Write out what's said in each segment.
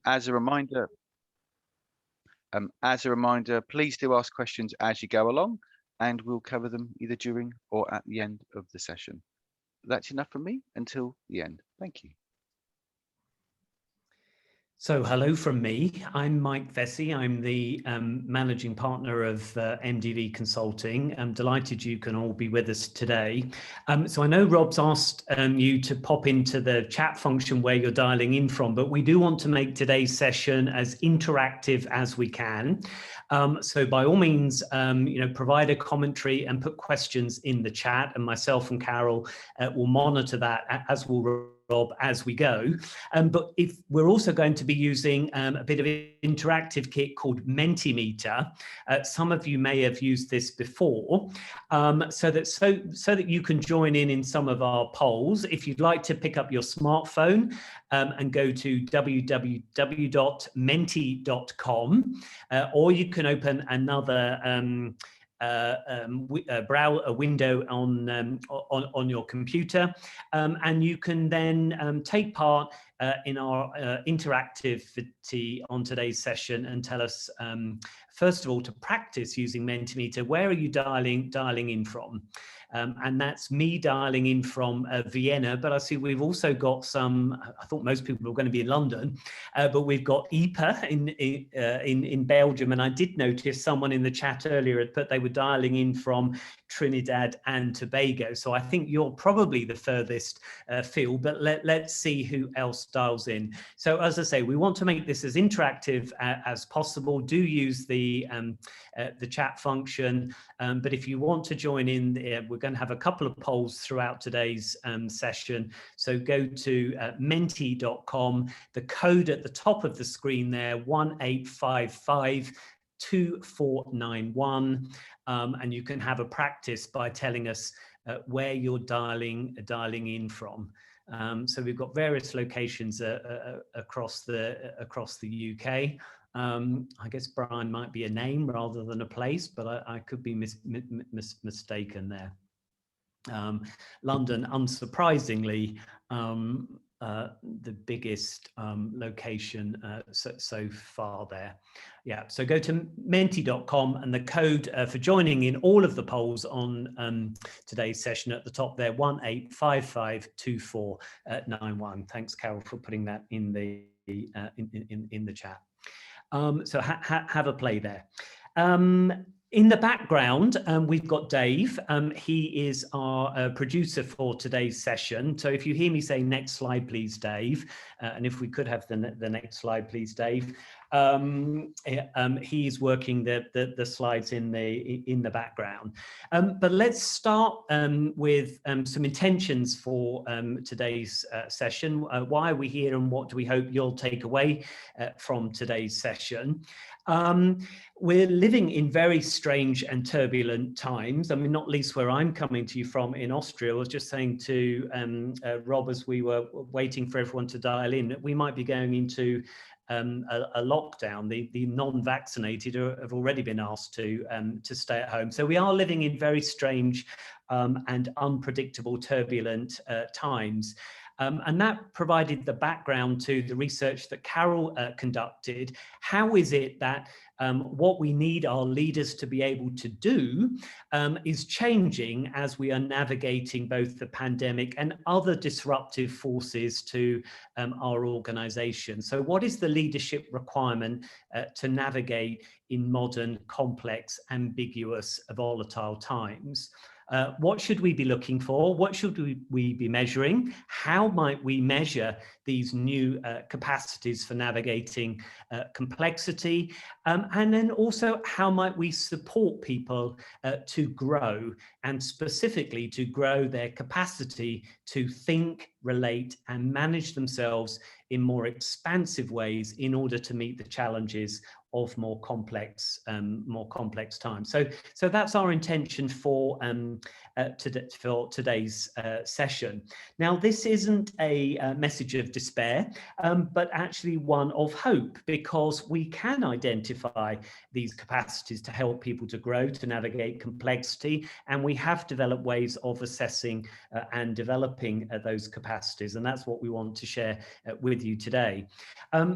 As a reminder, please do ask questions as you go along, and we'll cover them either during or at the end of the session. That's enough from me until the end. Thank you. So hello from me. I'm Mike Vesey. I'm the managing partner of MDV Consulting. I'm delighted you can all be with us today. So I know Rob's asked you to pop into the chat function where you're dialing in from, but we do want to make today's session as interactive as we can. So by all means, provide a commentary and put questions in the chat, and myself and Carol will monitor that, as will Rob, as we go. But if we're also going to be using a bit of an interactive kit called Mentimeter. Some of you may have used this before, so that you can join in some of our polls. If you'd like to pick up your smartphone and go to www.menti.com, or you can open another a window on your computer, and you can then take part in our interactivity on today's session and tell us, first of all, to practice using Mentimeter, where are you dialing in from? And that's me dialing in from Vienna, but I see we've also got some, I thought most people were going to be in London, but we've got Ipe in Belgium, and I did notice someone in the chat earlier had put they were dialing in from Trinidad and Tobago. So I think you're probably the furthest field, but let's see who else dials in. So as I say, we want to make this as interactive as possible. Do use the chat function, but if you want to join in, we're going to have a couple of polls throughout today's session. So go to menti.com, the code at the top of the screen there, 1855 2491, and you can have a practice by telling us where you're dialing in from. So we've got various locations across the UK. I guess Brian might be a name rather than a place, but I could be mistaken there. London, unsurprisingly, the biggest location so far there. Yeah, so go to menti.com, and the code for joining in all of the polls on today's session at the top there, 18552491. Thanks, Carol, for putting that in the chat. So have a play there. In the background, we've got Dave. He is our producer for today's session. So if you hear me say next slide, please, Dave, and if we could have the next slide, please, Dave. He's working the slides in the background. But let's start with some intentions for today's session. Why are we here, and what do we hope you'll take away from today's session? We're living in very strange and turbulent times. I mean, not least where I'm coming to you from in Austria. I was just saying to Rob as we were waiting for everyone to dial in, we might be going into a lockdown. The non-vaccinated have already been asked to stay at home. So we are living in very strange and unpredictable, turbulent times. And that provided the background to the research that Carol conducted. How is it that what we need our leaders to be able to do is changing as we are navigating both the pandemic and other disruptive forces to our organization? So what is the leadership requirement to navigate in modern, complex, ambiguous, volatile times? What should we be looking for? What should we be measuring? How might we measure these new capacities for navigating complexity? And then also, how might we support people to grow, and specifically to grow their capacity to think, relate, and manage themselves in more expansive ways in order to meet the challenges of more complex times. So that's our intention for today's session. Now, this isn't a message of despair, but actually one of hope, because we can identify these capacities to help people to grow, to navigate complexity, and we have developed ways of assessing and developing those capacities, and that's what we want to share with you today.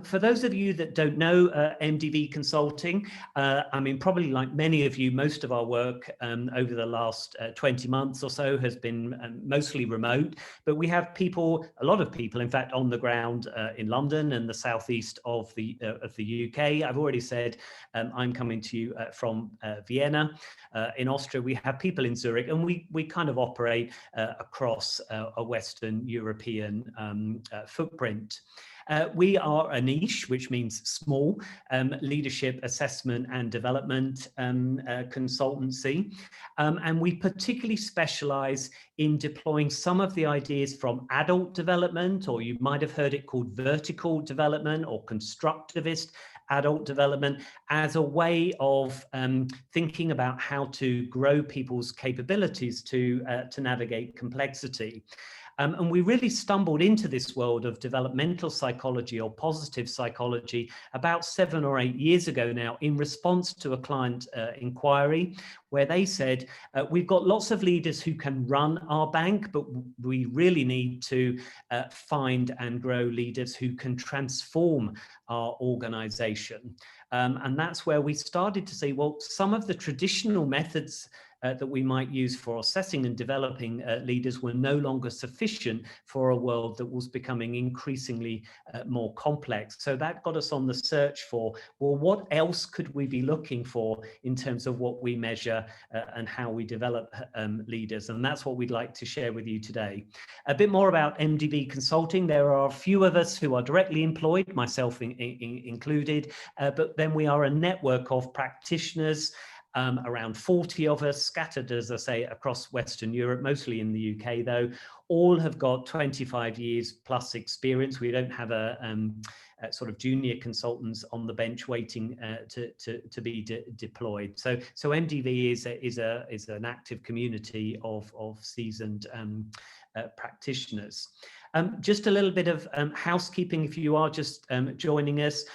For those of you that don't know MDV Consulting, I mean, probably like many of you, most of our work over the last 20 months or so has been mostly remote, but we have people, a lot of people, in fact, on the ground in London and the southeast of the UK. I've already said I'm coming to you from Vienna. In Austria, we have people in Zurich, and we kind of operate across a Western European footprint. We are a niche, which means small, leadership assessment and development consultancy. And we particularly specialize in deploying some of the ideas from adult development, or you might have heard it called vertical development or constructivist adult development, as a way of thinking about how to grow people's capabilities to navigate complexity. And we really stumbled into this world of developmental psychology or positive psychology about 7 or 8 years ago now, in response to a client inquiry where they said, we've got lots of leaders who can run our bank, but we really need to find and grow leaders who can transform our organization. And that's where we started to see, well, some of the traditional methods that we might use for assessing and developing leaders were no longer sufficient for a world that was becoming increasingly more complex. So that got us on the search for, well, what else could we be looking for in terms of what we measure and how we develop leaders? And that's what we'd like to share with you today. A bit more about MDV Consulting. There are a few of us who are directly employed, myself included, but then we are a network of practitioners, around 40 of us, scattered, as I say, across Western Europe, mostly in the UK, though. All have got 25 years plus experience. We don't have a sort of junior consultants on the bench waiting to be deployed. So MDV is an active community of seasoned practitioners. Just a little bit of housekeeping if you are just joining us.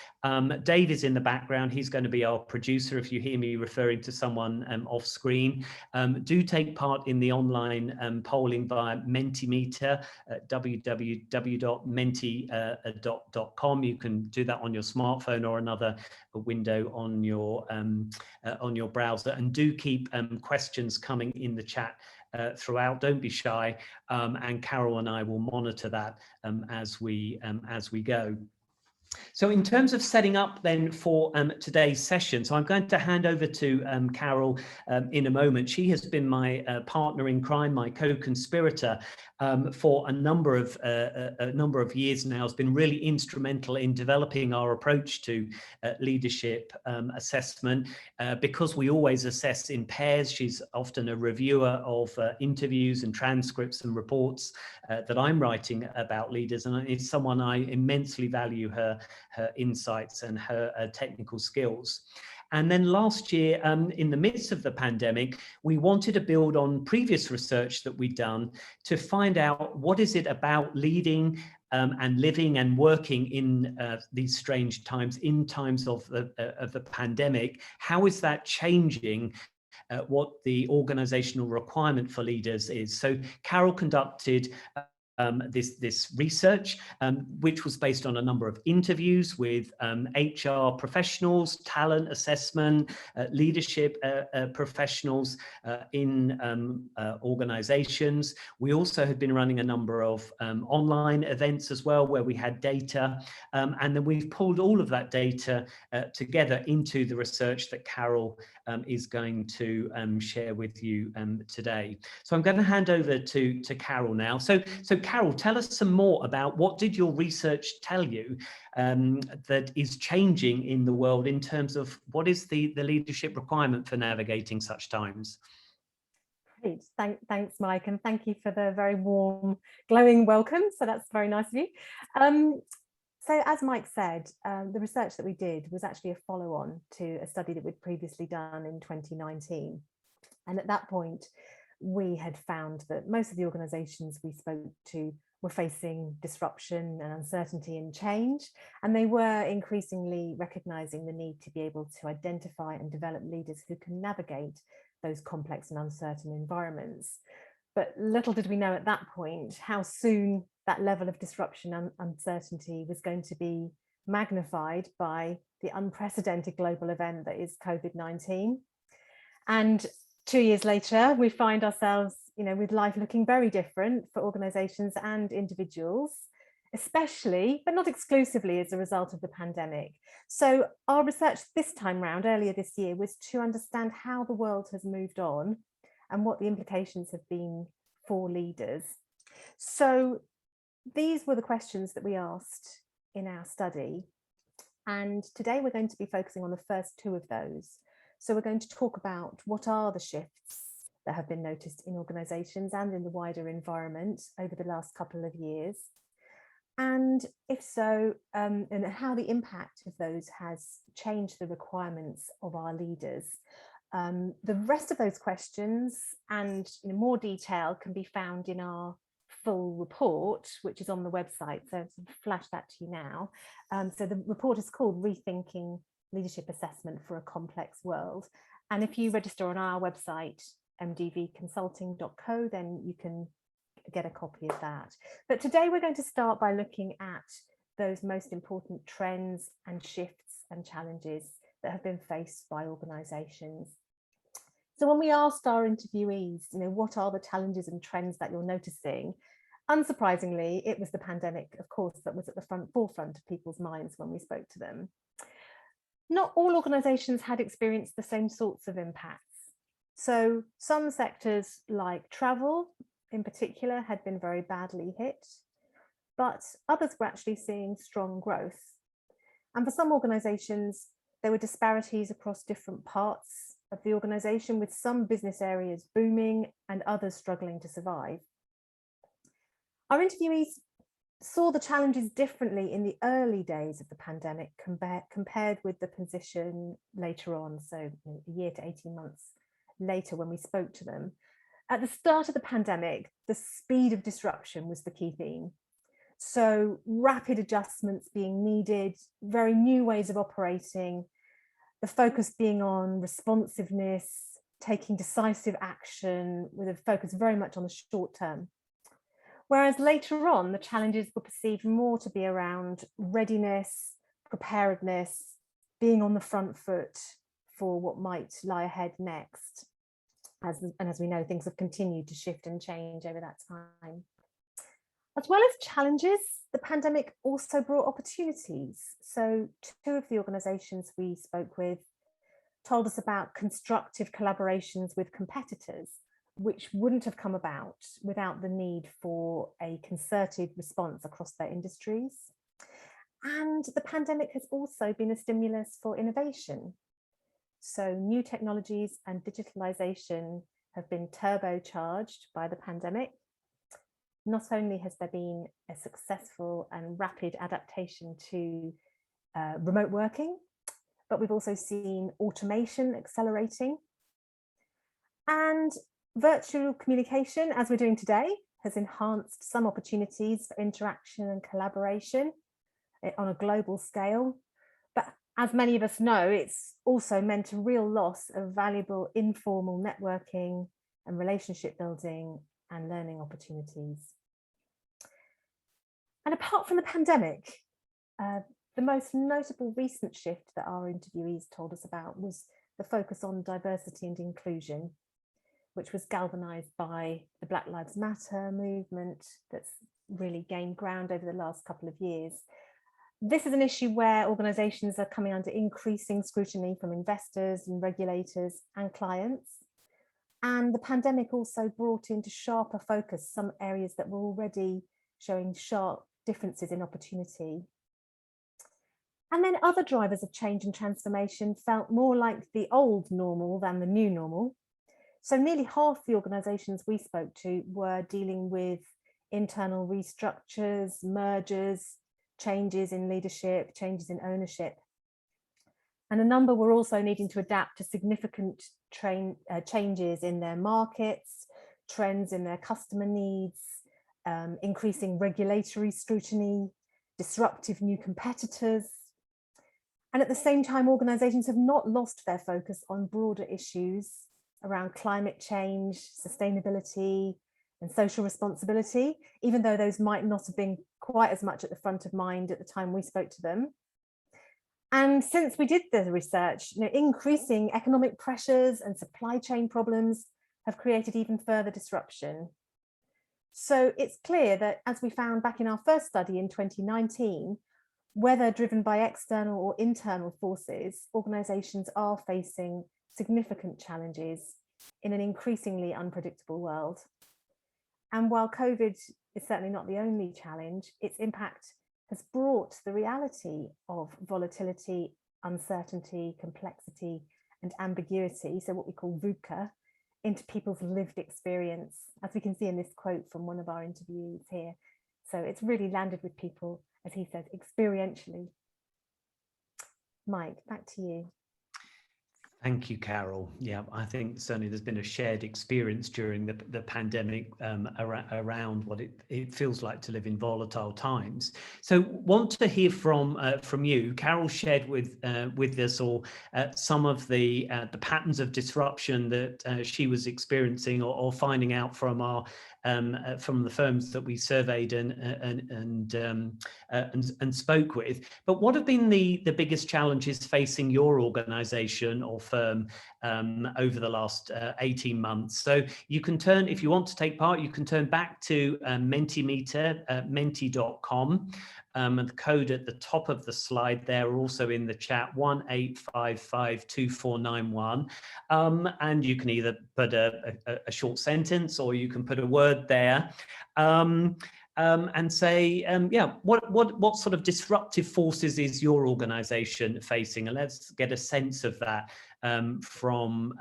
Dave is in the background. He's going to be our producer if you hear me referring to someone off screen. Do take part in the online polling via Mentimeter at www.menti.com. You can do that on your smartphone or another window on your browser. And do keep questions coming in the chat throughout. Don't be shy, and Carol and I will monitor that as we go. So in terms of setting up then for today's session, so I'm going to hand over to Carol in a moment. She has been my partner in crime, my co-conspirator for a number of years now. Has been really instrumental in developing our approach to leadership assessment, because we always assess in pairs. She's often a reviewer of interviews and transcripts and reports that I'm writing about leaders, and it's someone I immensely value her insights and her technical skills. And then last year, in the midst of the pandemic, we wanted to build on previous research that we'd done to find out what is it about leading and living and working in these strange times, in times of the pandemic. How is that changing what the organizational requirement for leaders is? So Carol conducted this research, which was based on a number of interviews with HR professionals, talent assessment, leadership professionals in organizations. We also had been running a number of online events as well, where we had data, and then we've pulled all of that data together into the research that Carol is going to share with you today. So I'm going to hand over to Carol now. So Carol, tell us some more about what did your research tell you that is changing in the world in terms of what is the leadership requirement for navigating such times? Great. Thanks, Mike, and thank you for the very warm, glowing welcome. So that's very nice of you. So as Mike said, the research that we did was actually a follow-on to a study that we'd previously done in 2019. And at that point, we had found that most of the organisations we spoke to were facing disruption and uncertainty and change, and they were increasingly recognizing the need to be able to identify and develop leaders who can navigate those complex and uncertain environments. But little did we know at that point how soon that level of disruption and uncertainty was going to be magnified by the unprecedented global event that is COVID-19. And 2 years later, we find ourselves, with life looking very different for organizations and individuals, especially, but not exclusively, as a result of the pandemic. So our research this time round, earlier this year, was to understand how the world has moved on and what the implications have been for leaders. So these were the questions that we asked in our study. And today we're going to be focusing on the first two of those. So we're going to talk about what are the shifts that have been noticed in organizations and in the wider environment over the last couple of years. And if so, and how the impact of those has changed the requirements of our leaders. The rest of those questions and more detail can be found in our full report, which is on the website. So I'll flash that to you now. So the report is called Rethinking Leadership Assessment for a Complex World. And if you register on our website, mdvconsulting.co, then you can get a copy of that. But today we're going to start by looking at those most important trends and shifts and challenges that have been faced by organizations. So when we asked our interviewees, what are the challenges and trends that you're noticing? Unsurprisingly, it was the pandemic, of course, that was at the forefront of people's minds when we spoke to them. Not all organizations had experienced the same sorts of impacts. So some sectors like travel in particular had been very badly hit, but others were actually seeing strong growth. And for some organizations, there were disparities across different parts of the organization, with some business areas booming and others struggling to survive. Our interviewees saw the challenges differently in the early days of the pandemic compared with the position later on, so a year to 18 months later when we spoke to them. At the start of the pandemic, the speed of disruption was the key theme. So rapid adjustments being needed, very new ways of operating, the focus being on responsiveness, taking decisive action with a focus very much on the short term. Whereas later on, the challenges were perceived more to be around readiness, preparedness, being on the front foot for what might lie ahead next. As we know, things have continued to shift and change over that time. As well as challenges, the pandemic also brought opportunities. So two of the organizations we spoke with told us about constructive collaborations with competitors, which wouldn't have come about without the need for a concerted response across their industries. And the pandemic has also been a stimulus for innovation. So new technologies and digitalization have been turbocharged by the pandemic. Not only has there been a successful and rapid adaptation to remote working, but we've also seen automation accelerating. And virtual communication, as we're doing today, has enhanced some opportunities for interaction and collaboration on a global scale. But as many of us know, it's also meant a real loss of valuable informal networking and relationship building and learning opportunities. And apart from the pandemic, the most notable recent shift that our interviewees told us about was the focus on diversity and inclusion, which was galvanized by the Black Lives Matter movement that's really gained ground over the last couple of years. This is an issue where organizations are coming under increasing scrutiny from investors and regulators and clients. And the pandemic also brought into sharper focus some areas that were already showing sharp differences in opportunity. And then other drivers of change and transformation felt more like the old normal than the new normal. So nearly half the organizations we spoke to were dealing with internal restructures, mergers, changes in leadership, changes in ownership. And a number were also needing to adapt to significant changes in their markets, trends in their customer needs, increasing regulatory scrutiny, disruptive new competitors. And at the same time, organisations have not lost their focus on broader issues around climate change, sustainability, and social responsibility, even though those might not have been quite as much at the front of mind at the time we spoke to them. And since we did the research, increasing economic pressures and supply chain problems have created even further disruption. So it's clear that, as we found back in our first study in 2019, whether driven by external or internal forces, organisations are facing significant challenges in an increasingly unpredictable world. And while COVID is certainly not the only challenge, its impact has brought the reality of volatility, uncertainty, complexity, and ambiguity, so what we call VUCA, into people's lived experience, as we can see in this quote from one of our interviewees here. So it's really landed with people, as he says, experientially. Mike, back to you. Thank you, Carol. Yeah, I think certainly there's been a shared experience during the pandemic around what it feels like to live in volatile times. So want to hear from you. Carol shared with us all some of the patterns of disruption that she was experiencing or finding out from our from the firms that we surveyed and spoke with. But what have been the biggest challenges facing your organisation or firm over the last 18 months? So you can turn, if you want to take part, you can turn back to Mentimeter, menti.com. And the code at the top of the slide there, also in the chat, 18552491. And you can either put a short sentence or you can put a word there. And say, yeah, what sort of disruptive forces is your organisation facing? And let's get a sense of that from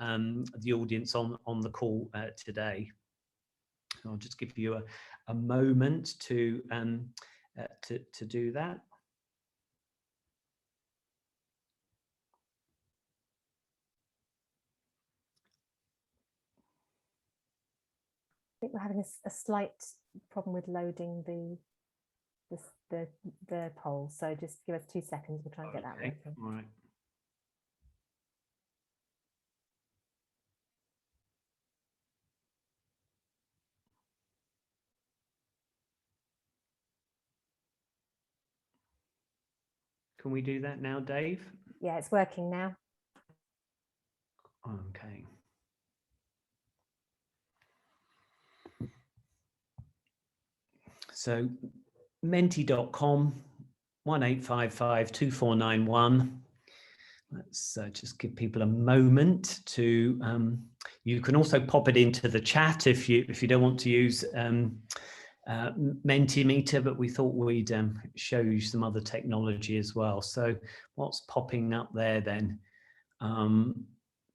the audience on the call today. I'll just give you a moment to do that. I think we're having a slight problem with loading the poll, so just give us 2 seconds. We'll try and get that working. All right. Can we do that now, Dave? Yeah, it's working now. Okay. So menti.com, 18552491. Let's just give people a moment to, you can also pop it into the chat if you don't want to use Mentimeter, but we thought we'd show you some other technology as well. So what's popping up there then?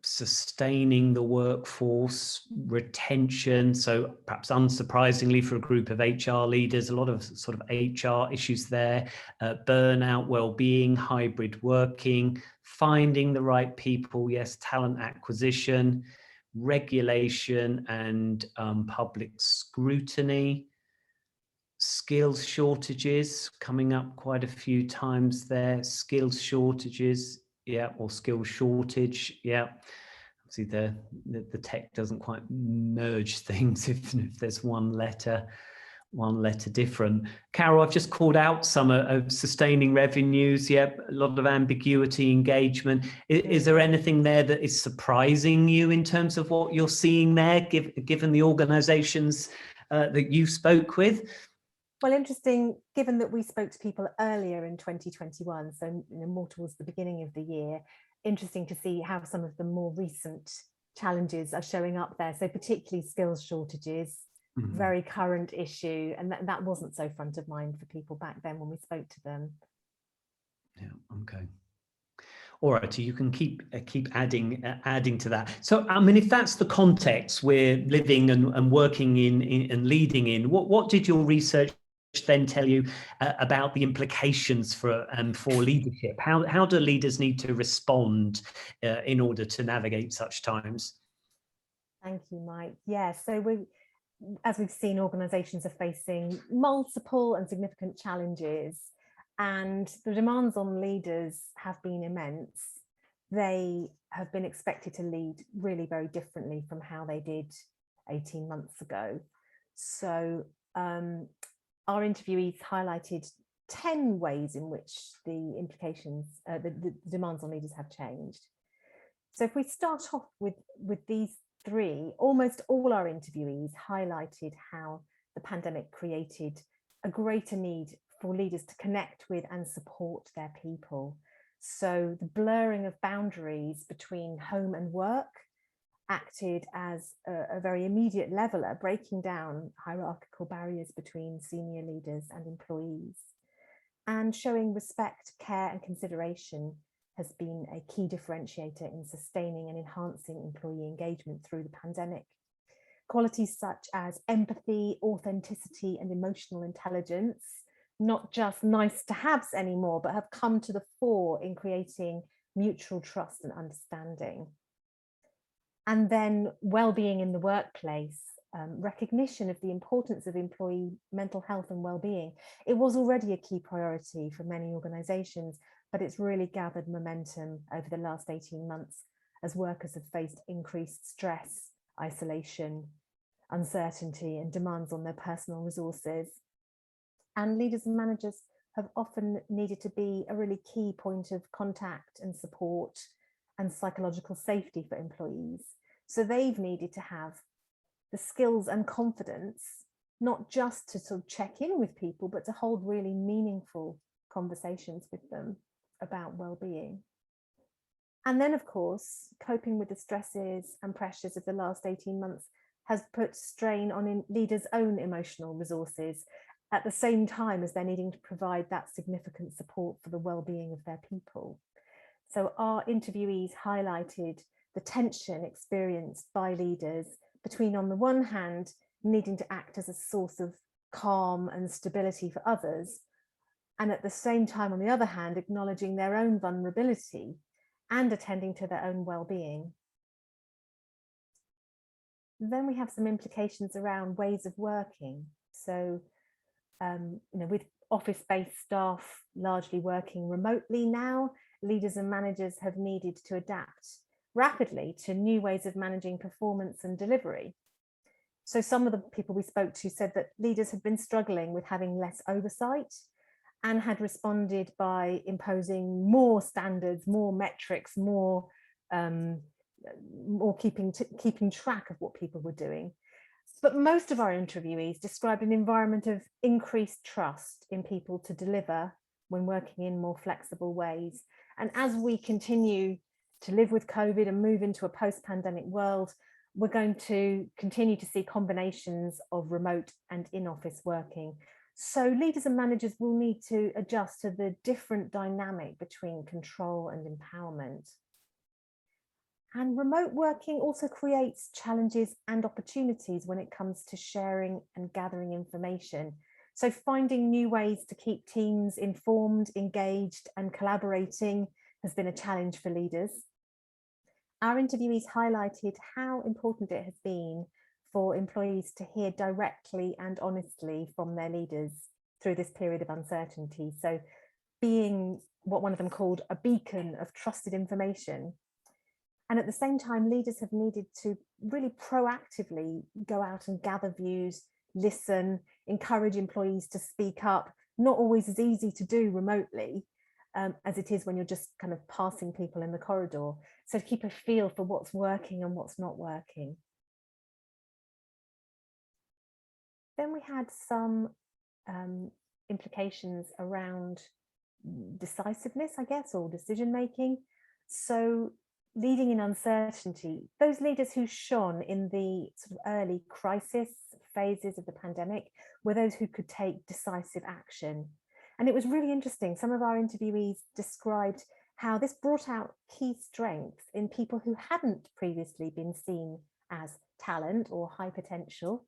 Sustaining the workforce, retention. So perhaps unsurprisingly for a group of HR leaders, a lot of sort of HR issues there, burnout, well-being, hybrid working, finding the right people, yes, talent acquisition, regulation and public scrutiny, skills shortages coming up quite a few times there, skills shortages, yeah, or skill shortage, yeah. See, the tech doesn't quite merge things if there's one letter different. Carol, I've just called out some of sustaining revenues, yeah, a lot of ambiguity, engagement. Is there anything there that is surprising you in terms of what you're seeing there, given the organisations that you spoke with? Well, interesting, given that we spoke to people earlier in 2021, so more towards the beginning of the year, interesting to see how some of the more recent challenges are showing up there. So particularly skills shortages, very current issue, and that wasn't so front of mind for people back then when we spoke to them. Yeah, okay. All right, so you can keep adding to that. So, I mean, if that's the context we're living and working in and leading in, what did your research then tell you about the implications for leadership? How do leaders need to respond in order to navigate such times? Thank you, Mike. Yeah, so as we've seen, organisations are facing multiple and significant challenges, and the demands on leaders have been immense. They have been expected to lead really very differently from how they did 18 months ago. So our interviewees highlighted 10 ways in which the implications, the demands on leaders have changed. So if we start off with these three, almost all our interviewees highlighted how the pandemic created a greater need for leaders to connect with and support their people. So the blurring of boundaries between home and work acted as a very immediate leveler, breaking down hierarchical barriers between senior leaders and employees. And showing respect, care and consideration has been a key differentiator in sustaining and enhancing employee engagement through the pandemic. Qualities such as empathy, authenticity and emotional intelligence, not just nice to haves anymore, but have come to the fore in creating mutual trust and understanding. And then well-being in the workplace, recognition of the importance of employee mental health and well-being. It was already a key priority for many organisations, but it's really gathered momentum over the last 18 months as workers have faced increased stress, isolation, uncertainty and demands on their personal resources. And leaders and managers have often needed to be a really key point of contact and support and psychological safety for employees. So they've needed to have the skills and confidence, not just to sort of check in with people, but to hold really meaningful conversations with them about well-being. And then, of course, coping with the stresses and pressures of the last 18 months has put strain on leaders' own emotional resources at the same time as they're needing to provide that significant support for the well-being of their people. So our interviewees highlighted the tension experienced by leaders between, on the one hand, needing to act as a source of calm and stability for others, and at the same time, on the other hand, acknowledging their own vulnerability and attending to their own well-being. Then we have some implications around ways of working. So, with office-based staff largely working remotely now, leaders and managers have needed to adapt rapidly to new ways of managing performance and delivery. So some of the people we spoke to said that leaders had been struggling with having less oversight and had responded by imposing more standards, more metrics, more keeping track of what people were doing. But most of our interviewees described an environment of increased trust in people to deliver when working in more flexible ways. And as we continue to live with COVID and move into a post-pandemic world, we're going to continue to see combinations of remote and in-office working. So leaders and managers will need to adjust to the different dynamic between control and empowerment. And remote working also creates challenges and opportunities when it comes to sharing and gathering information. So finding new ways to keep teams informed, engaged, and collaborating has been a challenge for leaders. Our interviewees highlighted how important it has been for employees to hear directly and honestly from their leaders through this period of uncertainty. So being what one of them called a beacon of trusted information. And at the same time, leaders have needed to really proactively go out and gather views, listen, encourage employees to speak up, not always as easy to do remotely as it is when you're just kind of passing people in the corridor. So to keep a feel for what's working and what's not working. Then we had some implications around decisiveness, I guess, or decision making. So leading in uncertainty, those leaders who shone in the sort of early crisis phases of the pandemic were those who could take decisive action. And it was really interesting. Some of our interviewees described how this brought out key strengths in people who hadn't previously been seen as talent or high potential,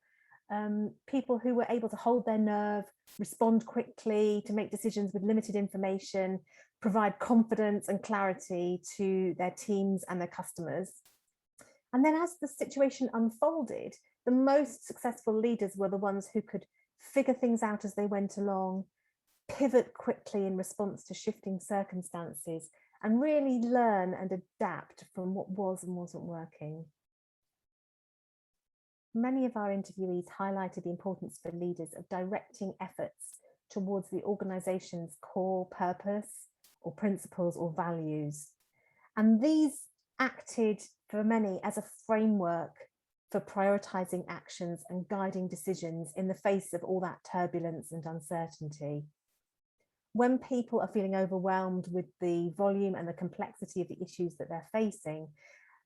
people who were able to hold their nerve, respond quickly, to make decisions with limited information, provide confidence and clarity to their teams and their customers. And then as the situation unfolded, the most successful leaders were the ones who could figure things out as they went along, pivot quickly in response to shifting circumstances, and really learn and adapt from what was and wasn't working. Many of our interviewees highlighted the importance for leaders of directing efforts towards the organisation's core purpose or principles or values. And these acted for many as a framework for prioritising actions and guiding decisions in the face of all that turbulence and uncertainty. When people are feeling overwhelmed with the volume and the complexity of the issues that they're facing,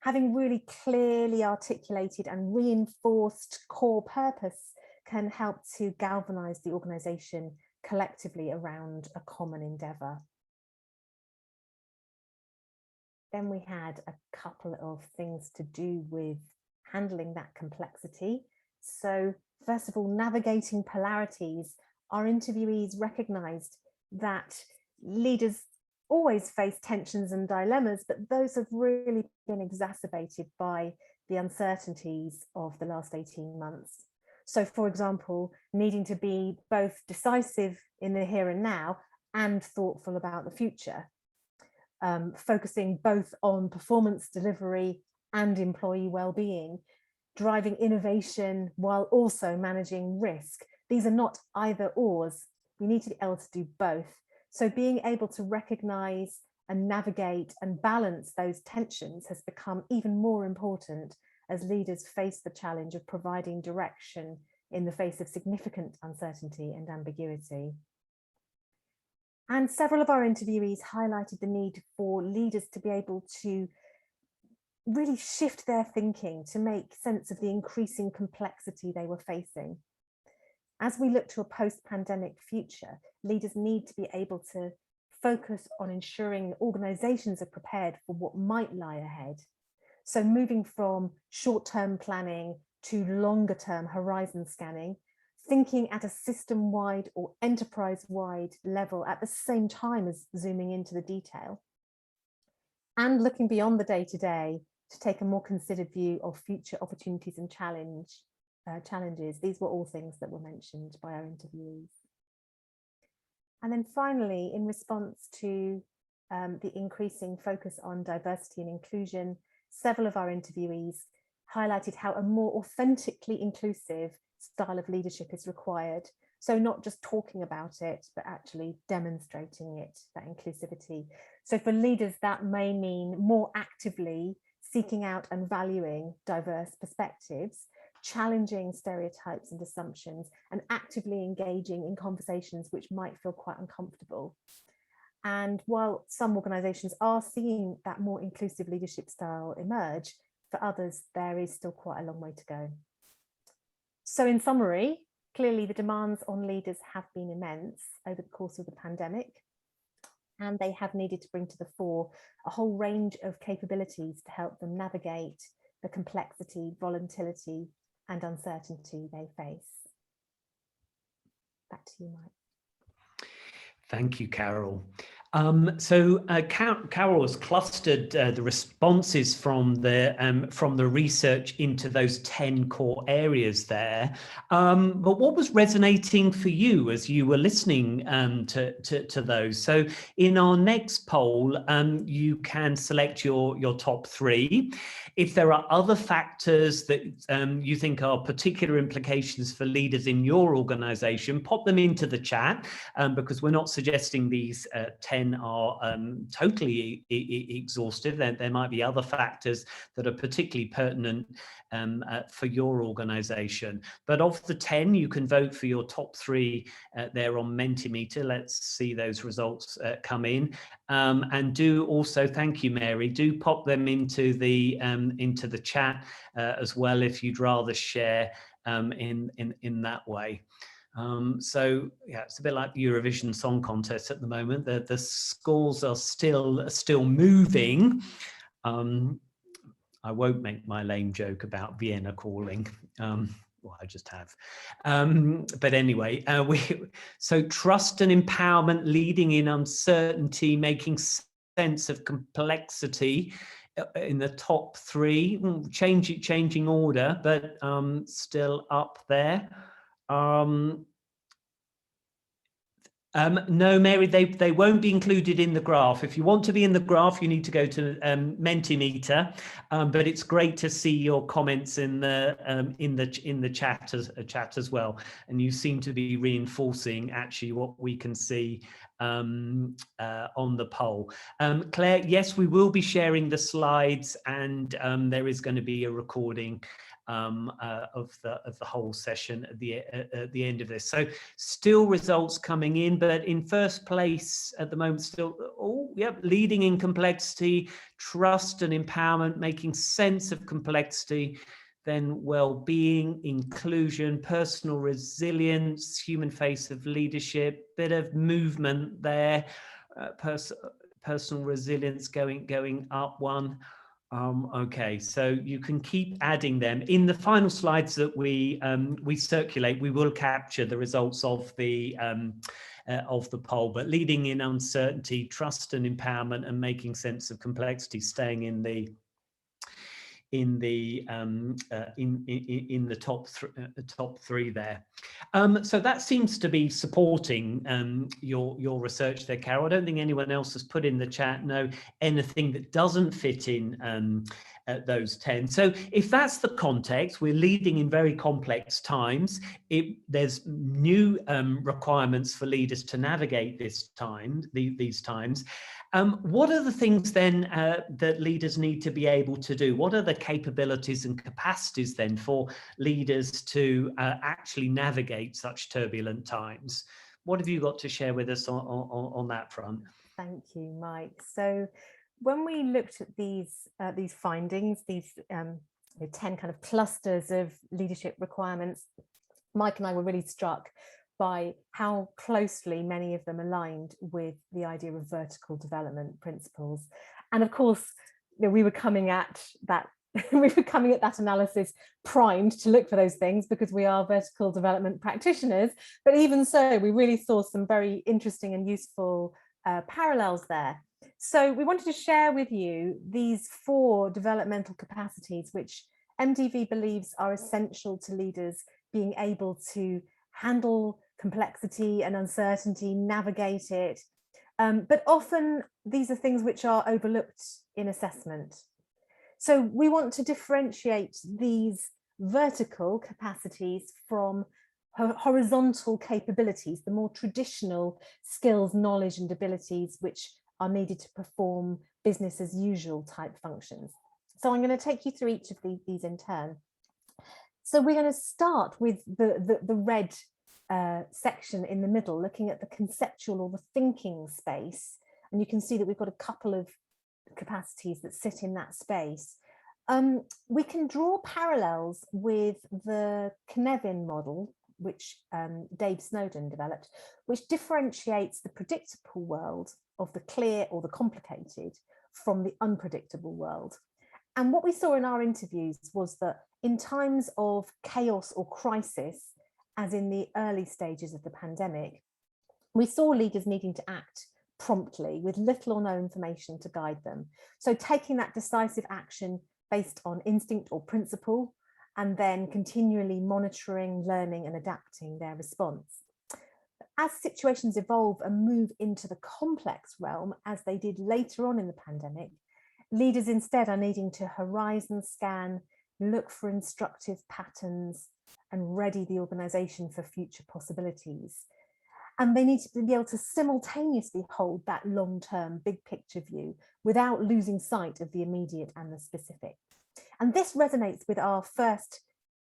having really clearly articulated and reinforced core purpose can help to galvanise the organisation collectively around a common endeavour. Then we had a couple of things to do with handling that complexity. So first of all, navigating polarities. Our interviewees recognised that leaders always face tensions and dilemmas, but those have really been exacerbated by the uncertainties of the last 18 months. So, for example, needing to be both decisive in the here and now and thoughtful about the future, focusing both on performance delivery and employee well-being, driving innovation while also managing risk. These are not either ors. We need to be able to do both. So being able to recognise and navigate and balance those tensions has become even more important as leaders face the challenge of providing direction in the face of significant uncertainty and ambiguity. And several of our interviewees highlighted the need for leaders to be able to really shift their thinking to make sense of the increasing complexity they were facing. As we look to a post-pandemic future, leaders need to be able to focus on ensuring organisations are prepared for what might lie ahead. So moving from short-term planning to longer-term horizon scanning, thinking at a system-wide or enterprise-wide level at the same time as zooming into the detail, and looking beyond the day-to-day to take a more considered view of future opportunities and challenges. These were all things that were mentioned by our interviewees. And then finally, in response to the increasing focus on diversity and inclusion, several of our interviewees highlighted how a more authentically inclusive style of leadership is required. So not just talking about it, but actually demonstrating it, that inclusivity. So for leaders, that may mean more actively seeking out and valuing diverse perspectives, challenging stereotypes and assumptions, and actively engaging in conversations which might feel quite uncomfortable. And while some organisations are seeing that more inclusive leadership style emerge, for others, there is still quite a long way to go. So in summary, clearly the demands on leaders have been immense over the course of the pandemic, and they have needed to bring to the fore a whole range of capabilities to help them navigate the complexity, volatility, and uncertainty they face. Back to you, Mike. Thank you, Carol. Carol has clustered the responses from the research into those 10 core areas there. But what was resonating for you as you were listening to those? So in our next poll, you can select your top 3. If there are other factors that you think are particular implications for leaders in your organization, pop them into the chat, because we're not suggesting these 10 are totally exhaustive. There might be other factors that are particularly pertinent for your organization. But of the 10, you can vote for your top 3 there on Mentimeter. Let's see those results come in. And do also, thank you, Mary, do pop them into the chat as well if you'd rather share in that way. So yeah, it's a bit like the Eurovision Song Contest at the moment. The scores are still moving. I won't make my lame joke about Vienna calling. Well, I just have. But anyway, so trust and empowerment, leading in uncertainty, making sense of complexity in the top 3, changing order, but still up there. No, Mary, they won't be included in the graph. If you want to be in the graph, you need to go to Mentimeter. But it's great to see your comments in the chat as well. And you seem to be reinforcing actually what we can see on the poll. Claire, yes, we will be sharing the slides, and there is going to be a recording of the whole session at the end of this. So still results coming in, but in first place at the moment still, leading in complexity, trust and empowerment, making sense of complexity, then well-being, inclusion, personal resilience, human face of leadership, bit of movement there, personal resilience going up one. Okay, so you can keep adding them. In the final slides that we circulate, we will capture the results of the poll, but leading in uncertainty, trust and empowerment, and making sense of complexity, staying in the top three there. So that seems to be supporting your research there, Carol. I don't think anyone else has put in the chat anything that doesn't fit in those 10. So if that's the context, we're leading in very complex times. There's new requirements for leaders to navigate these times. What are the things then that leaders need to be able to do? What are the capabilities and capacities then for leaders to actually navigate such turbulent times? What have you got to share with us on that front? Thank you, Mike. So when we looked at these findings, these 10 kind of clusters of leadership requirements, Mike and I were really struck by how closely many of them aligned with the idea of vertical development principles. And of course, we were coming at that analysis primed to look for those things because we are vertical development practitioners. But even so, we really saw some very interesting and useful parallels there. So we wanted to share with you these 4 developmental capacities, which MDV believes are essential to leaders being able to handle complexity and uncertainty, navigate it. But often these are things which are overlooked in assessment. So we want to differentiate these vertical capacities from horizontal capabilities, the more traditional skills, knowledge and abilities which are needed to perform business as usual type functions. So I'm going to take you through each of these in turn. So we're going to start with the red section in the middle, looking at the conceptual or the thinking space. And you can see that we've got a couple of capacities that sit in that space. We can draw parallels with the Cynefin model, which Dave Snowden developed, which differentiates the predictable world of the clear or the complicated from the unpredictable world. And what we saw in our interviews was that in times of chaos or crisis, as in the early stages of the pandemic, we saw leaders needing to act promptly with little or no information to guide them. So taking that decisive action based on instinct or principle, and then continually monitoring, learning and adapting their response. As situations evolve and move into the complex realm, as they did later on in the pandemic, leaders instead are needing to horizon scan, look for instructive patterns and ready the organisation for future possibilities. And they need to be able to simultaneously hold that long-term big picture view without losing sight of the immediate and the specific. And this resonates with our first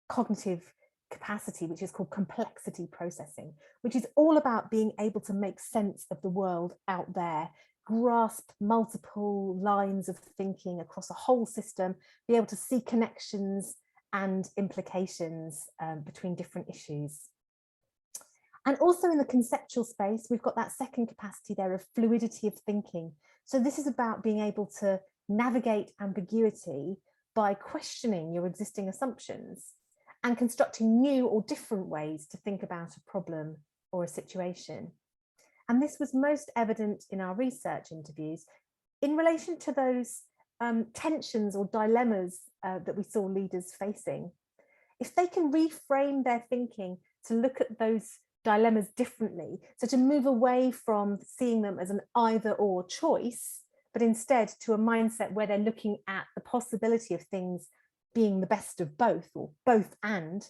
cognitive capacity, which is called complexity processing, which is all about being able to make sense of the world out there, grasp multiple lines of thinking across a whole system, be able to see connections and implications between different issues. And also in the conceptual space, we've got that second capacity there of fluidity of thinking. So this is about being able to navigate ambiguity by questioning your existing assumptions and constructing new or different ways to think about a problem or a situation. And this was most evident in our research interviews, in relation to those tensions or dilemmas that we saw leaders facing, if they can reframe their thinking to look at those dilemmas differently, so to move away from seeing them as an either or choice, but instead to a mindset where they're looking at the possibility of things being the best of both, or both and,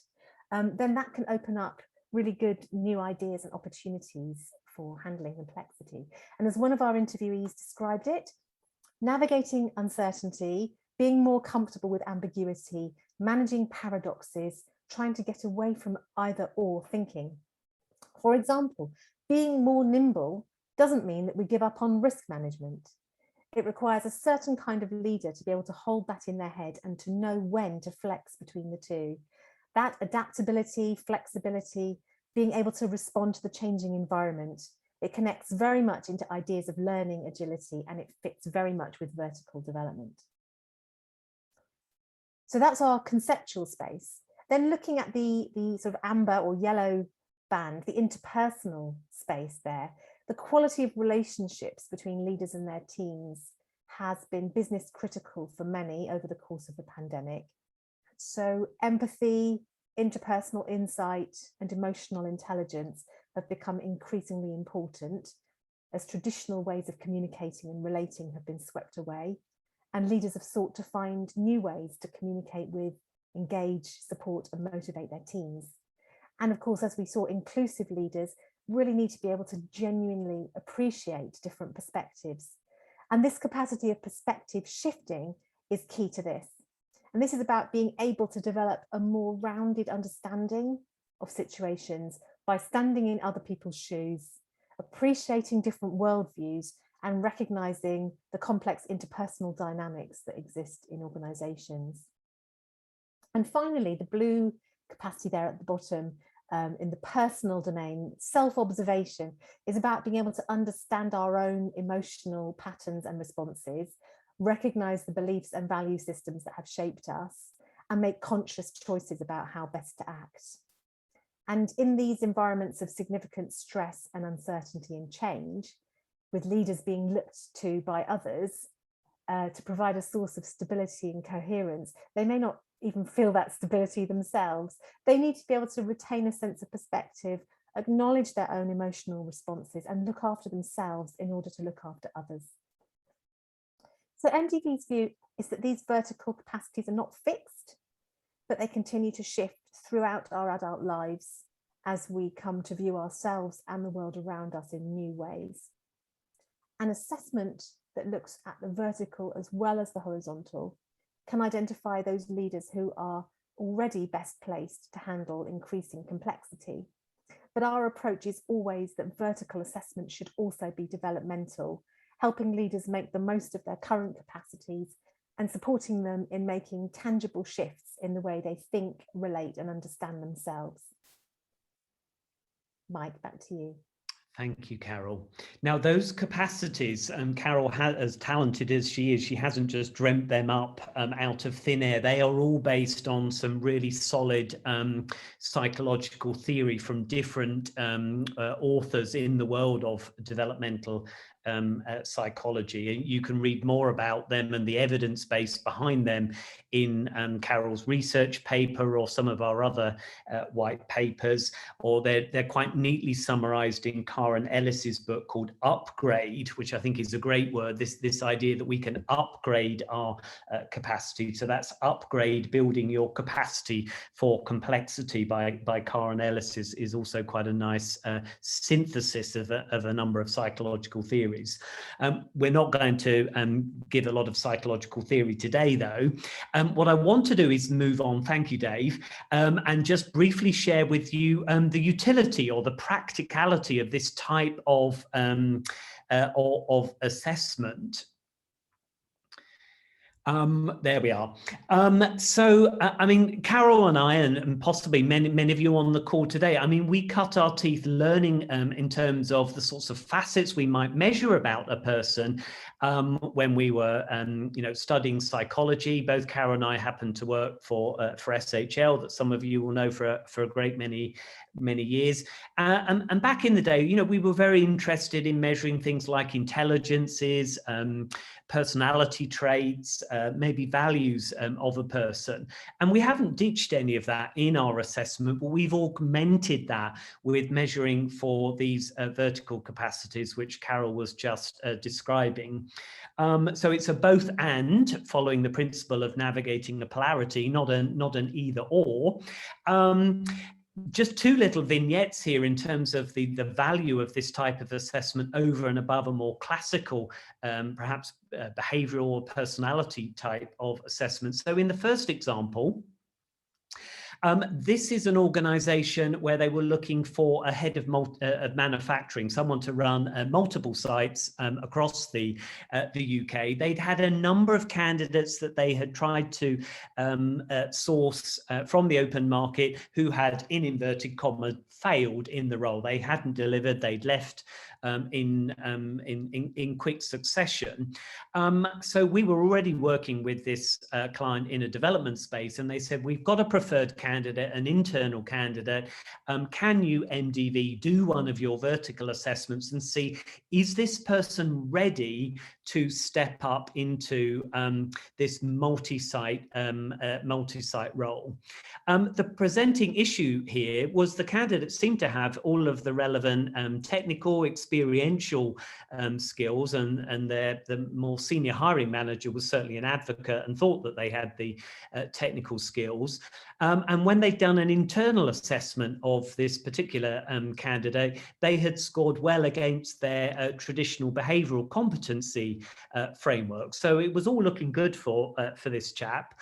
then that can open up really good new ideas and opportunities for handling complexity. And as one of our interviewees described it, navigating uncertainty, being more comfortable with ambiguity, managing paradoxes, trying to get away from either or thinking. For example, being more nimble doesn't mean that we give up on risk management. It requires a certain kind of leader to be able to hold that in their head and to know when to flex between the two. That adaptability, flexibility, being able to respond to the changing environment, it connects very much into ideas of learning agility, and it fits very much with vertical development. So that's our conceptual space. Then looking at the sort of amber or yellow band, the interpersonal space there, the quality of relationships between leaders and their teams has been business critical for many over the course of the pandemic. So empathy, interpersonal insight, and emotional intelligence have become increasingly important as traditional ways of communicating and relating have been swept away, and leaders have sought to find new ways to communicate with, engage, support, and motivate their teams. And of course, as we saw, inclusive leaders really need to be able to genuinely appreciate different perspectives. And this capacity of perspective shifting is key to this. And this is about being able to develop a more rounded understanding of situations by standing in other people's shoes, appreciating different worldviews, and recognizing the complex interpersonal dynamics that exist in organizations. And finally, the blue capacity there at the bottom, in the personal domain, self-observation, is about being able to understand our own emotional patterns and responses, recognize the beliefs and value systems that have shaped us, and make conscious choices about how best to act. And in these environments of significant stress and uncertainty and change, with leaders being looked to by others to provide a source of stability and coherence, they may not even feel that stability themselves. They need to be able to retain a sense of perspective, acknowledge their own emotional responses, and look after themselves in order to look after others. So MDV's view is that these vertical capacities are not fixed, but they continue to shift throughout our adult lives as we come to view ourselves and the world around us in new ways. An assessment that looks at the vertical as well as the horizontal can identify those leaders who are already best placed to handle increasing complexity. But our approach is always that vertical assessment should also be developmental, helping leaders make the most of their current capacities and supporting them in making tangible shifts in the way they think, relate, and understand themselves. Mike, back to you. Thank you, Carol. Now, those capacities, Carol, as talented as she is, she hasn't just dreamt them up out of thin air. They are all based on some really solid psychological theory from different authors in the world of developmental psychology. You can read more about them and the evidence base behind them in Carol's research paper or some of our other white papers, or they're quite neatly summarized in Karen Ellis's book called Upgrade, which I think is a great word, this idea that we can upgrade our capacity. So that's Upgrade, Building Your Capacity for Complexity by Karen Ellis is also quite a nice synthesis of a number of psychological theories. We're not going to give a lot of psychological theory today, though. What I want to do is move on, thank you, Dave, and just briefly share with you the utility or the practicality of this type of assessment. There we are. So, I mean, Carol and I, and possibly many of you on the call today, I mean, we cut our teeth learning in terms of the sorts of facets we might measure about a person when we were, studying psychology. Both Carol and I happened to work for SHL, that some of you will know for a great many years. And back in the day, we were very interested in measuring things like intelligences, personality traits, maybe values of a person. And we haven't ditched any of that in our assessment, but we've augmented that with measuring for these vertical capacities, which Carol was just describing. So it's a both and, following the principle of navigating the polarity, not an either or. Just two little vignettes here in terms of the value of this type of assessment over and above a more classical, perhaps behavioral or personality type of assessment. So in the first example, this is an organization where they were looking for a head of manufacturing, someone to run multiple sites across the UK. They'd had a number of candidates that they had tried to source from the open market who had, in inverted commas, failed in the role. They hadn't delivered, they'd left in quick succession. So we were already working with this client in a development space, and they said, we've got a preferred candidate, an internal candidate. Can you, MDV, do one of your vertical assessments and see, is this person ready to step up into this multi-site role? The presenting issue here was the candidate seemed to have all of the relevant technical, experiential skills, and the more senior hiring manager was certainly an advocate and thought that they had the technical skills. And when they'd done an internal assessment of this particular candidate, they had scored well against their traditional behavioural competency framework. So it was all looking good for this chap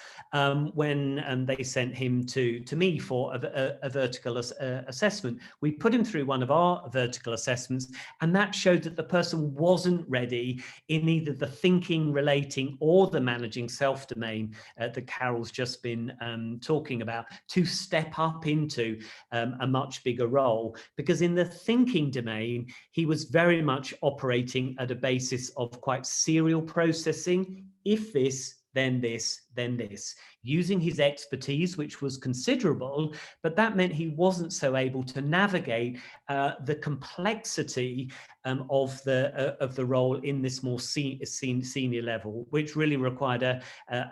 when they sent him to me for a vertical assessment. We put him through one of our vertical assessments, and that showed that the person wasn't ready in either the thinking, relating, or the managing self-domain that Carol's just been talking about, to step up into a much bigger role. Because in the thinking domain, he was very much operating at a basis of quite serial processing. If this, then this, then this, using his expertise, which was considerable, but that meant he wasn't so able to navigate the complexity of the role in this more senior level, which really required a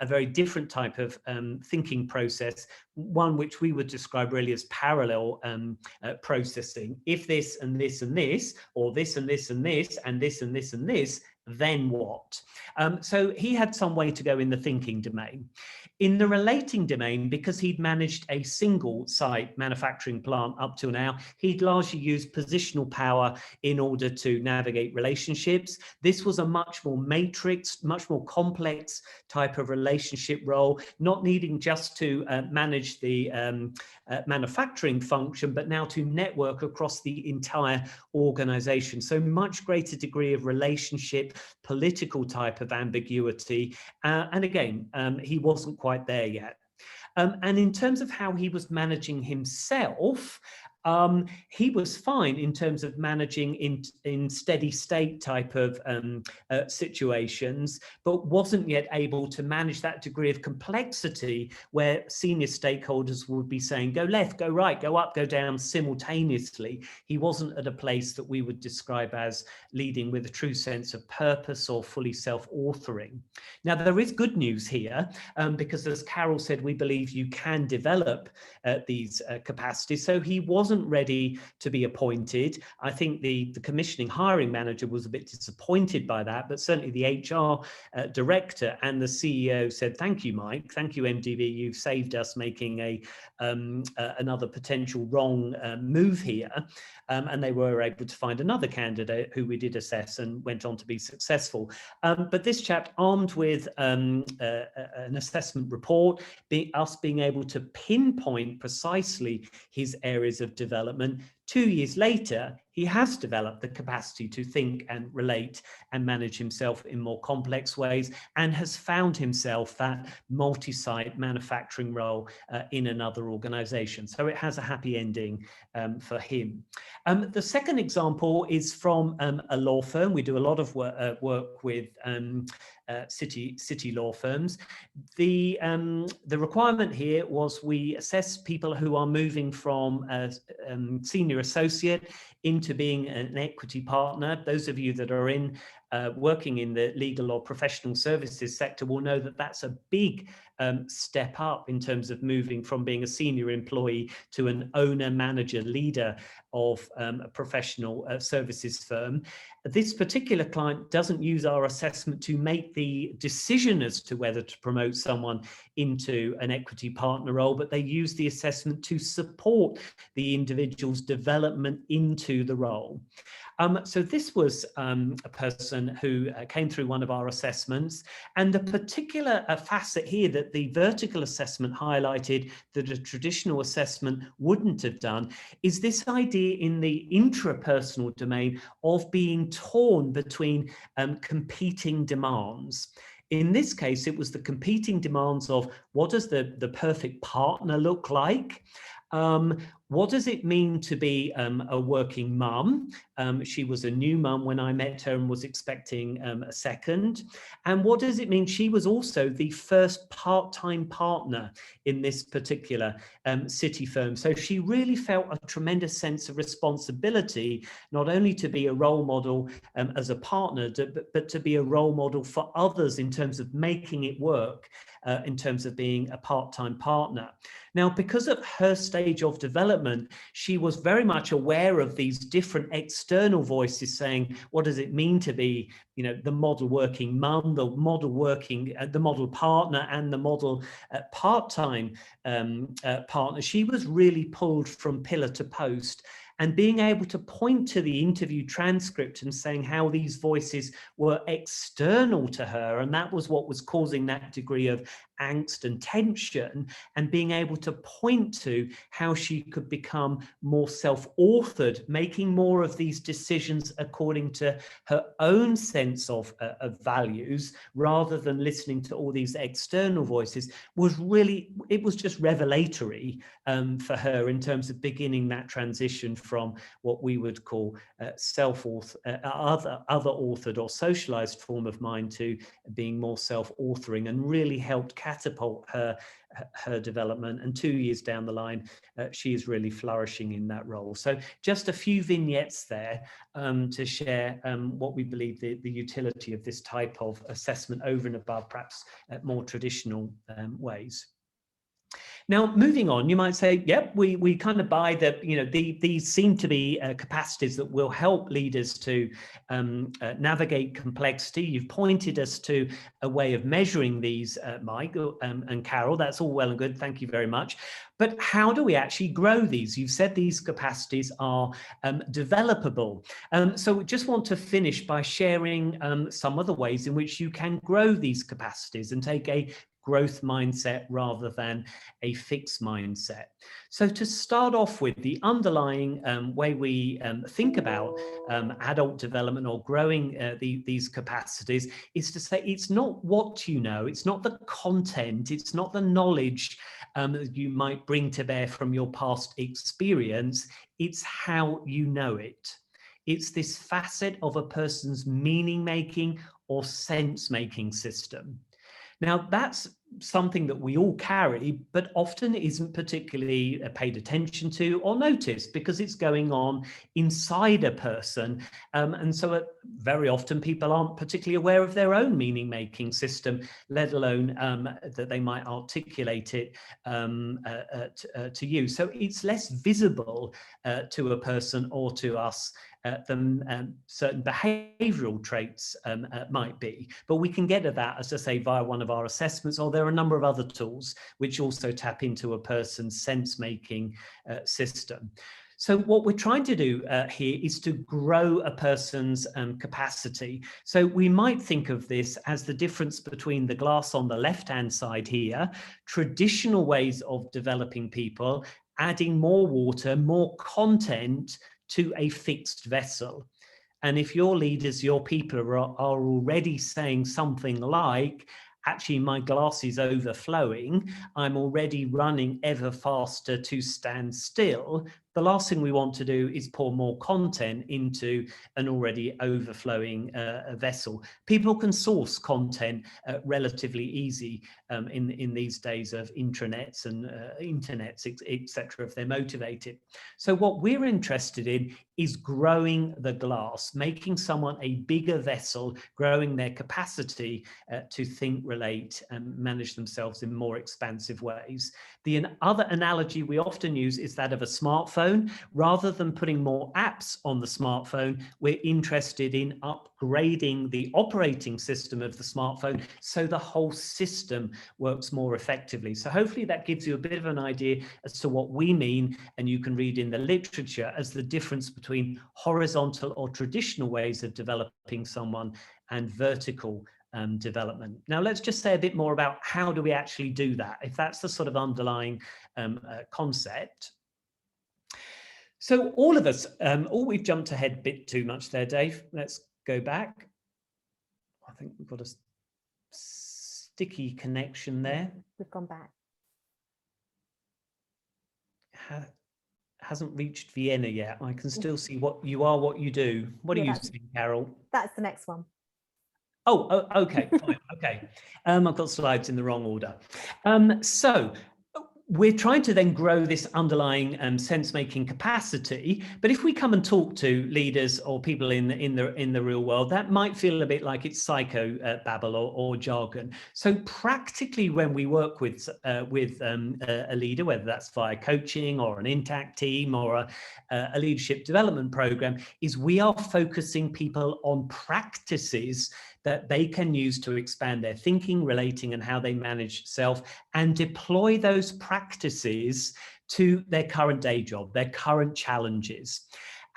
very different type of thinking process, one which we would describe really as parallel processing. If this and this and this, or this and this and this, and this and this and this, then what? So he had some way to go in the thinking domain. In the relating domain, because he'd managed a single site manufacturing plant up to now, he'd largely used positional power in order to navigate relationships. This was a much more matrixed, much more complex type of relationship role, not needing just to manage the manufacturing function, but now to network across the entire organization. So much greater degree of relationship, political type of ambiguity. And again, he wasn't quite there yet. And in terms of how he was managing himself, he was fine in terms of managing in steady state type of situations, but wasn't yet able to manage that degree of complexity where senior stakeholders would be saying, go left, go right, go up, go down simultaneously. He wasn't at a place that we would describe as leading with a true sense of purpose or fully self-authoring. Now, there is good news here, because as Carol said, we believe you can develop these capacities. So he wasn't ready to be appointed. I think the commissioning hiring manager was a bit disappointed by that, but certainly the HR director and the CEO said, thank you, Mike, thank you, MDV, you've saved us making another potential wrong move here. And they were able to find another candidate who we did assess and went on to be successful. But this chap, armed with an assessment report, us being able to pinpoint precisely his areas of development, 2 years later, he has developed the capacity to think and relate and manage himself in more complex ways, and has found himself that multi-site manufacturing role in another organization. So it has a happy ending for him. The second example is from a law firm. We do a lot of work with city law firms. The requirement here was we assess people who are moving from a senior associate into being an equity partner. Those of you that are in working in the legal or professional services sector will know that that's a big step up in terms of moving from being a senior employee to an owner, manager, leader of a professional services firm. This particular client doesn't use our assessment to make the decision as to whether to promote someone into an equity partner role, but they use the assessment to support the individual's development into the role. So this was a person who came through one of our assessments, and the particular facet here that the vertical assessment highlighted that a traditional assessment wouldn't have done is this idea in the intrapersonal domain of being torn between competing demands. In this case, it was the competing demands of what does the perfect partner look like? What does it mean to be a working mum? She was a new mum when I met her and was expecting a second. And what does it mean? She was also the first part-time partner in this particular city firm. So she really felt a tremendous sense of responsibility, not only to be a role model as a partner, but to be a role model for others in terms of making it work, in terms of being a part-time partner. Now, because of her stage of development, she was very much aware of these different external voices saying, what does it mean to be, you know, the model working mum, the model partner, and the model part-time partner? She was really pulled from pillar to post. And being able to point to the interview transcript and saying how these voices were external to her, and that was what was causing that degree of angst and tension, and being able to point to how she could become more self-authored, making more of these decisions according to her own sense of values, rather than listening to all these external voices, it was just revelatory for her in terms of beginning that transition from what we would call other-authored or socialized form of mind to being more self-authoring, and really helped catapult her development. And 2 years down the line, she is really flourishing in that role. So just a few vignettes there to share what we believe the utility of this type of assessment over and above perhaps more traditional ways. Now, moving on, you might say, yep, we kind of buy that, you know, these seem to be capacities that will help leaders to navigate complexity. You've pointed us to a way of measuring these, Mike and Carol. That's all well and good. Thank you very much. But how do we actually grow these? You've said these capacities are developable. So we just want to finish by sharing some of the ways in which you can grow these capacities and take a growth mindset rather than a fixed mindset. So to start off with, the underlying way we think about adult development or growing these capacities is to say it's not what you know, it's not the content, it's not the knowledge that you might bring to bear from your past experience, it's how you know it. It's this facet of a person's meaning-making or sense-making system. Now, that's something that we all carry, but often isn't particularly paid attention to or noticed because it's going on inside a person. And so very often people aren't particularly aware of their own meaning-making system, let alone that they might articulate it to you. So it's less visible to a person or to us than certain behavioral traits might be. But we can get at that, as I say, via one of our assessments, or there are a number of other tools which also tap into a person's sense-making system. So what we're trying to do here is to grow a person's capacity. So we might think of this as the difference between the glass on the left-hand side here, traditional ways of developing people, adding more water, more content to a fixed vessel. And if your leaders, your people are already saying something like, actually, my glass is overflowing, I'm already running ever faster to stand still, the last thing we want to do is pour more content into an already overflowing vessel. People can source content relatively easy in these days of intranets and internets, etc., if they're motivated. So what we're interested in is growing the glass, making someone a bigger vessel, growing their capacity to think, relate, and manage themselves in more expansive ways. The other analogy we often use is that of a smartphone. Rather than putting more apps on the smartphone, we're interested in upgrading the operating system of the smartphone so the whole system works more effectively. So hopefully that gives you a bit of an idea as to what we mean, and you can read in the literature as the difference between horizontal or traditional ways of developing someone and vertical development. Now, let's just say a bit more about how do we actually do that, if that's the sort of underlying concept. So all of us, we've jumped ahead a bit too much there, Dave. Let's go back. I think we've got a sticky connection there. We've gone back. Hasn't reached Vienna yet. I can still see what you are, what you do. What are you seeing, Carol? That's the next one. Oh, okay, fine, okay. I've got slides in the wrong order. So we're trying to then grow this underlying sense-making capacity. But if we come and talk to leaders or people in the real world, that might feel a bit like it's psycho babble or jargon. So practically, when we work with a leader, whether that's via coaching or an intact team or a leadership development program, is we are focusing people on practices that they can use to expand their thinking, relating, and how they manage self, and deploy those practices to their current day job, their current challenges.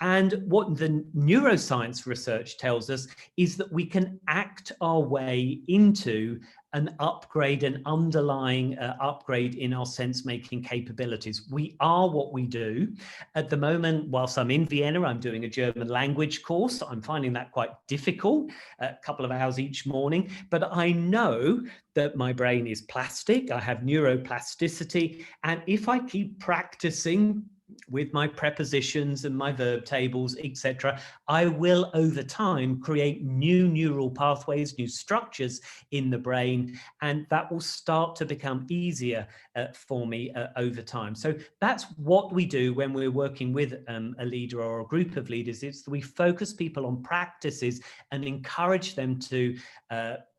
And what the neuroscience research tells us is that we can act our way into an upgrade, an underlying upgrade in our sense-making capabilities. We are what we do. At the moment, whilst I'm in Vienna, I'm doing a German language course. I'm finding that quite difficult, a couple of hours each morning, but I know that my brain is plastic. I have neuroplasticity. And if I keep practicing with my prepositions and my verb tables, etc., I will over time create new neural pathways, new structures in the brain, and that will start to become easier for me over time. So that's what we do when we're working with a leader or a group of leaders. It's that we focus people on practices and encourage them to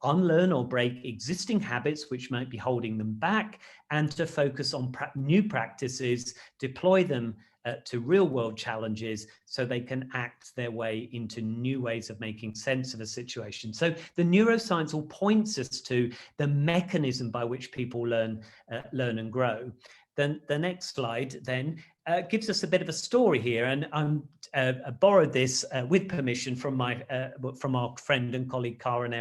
unlearn or break existing habits which might be holding them back, and to focus on new practices, deploy them to real world challenges so they can act their way into new ways of making sense of a situation. So the neuroscience all points us to the mechanism by which people learn and grow. Then the next slide then gives us a bit of a story here, and I borrowed this with permission from our friend and colleague Karen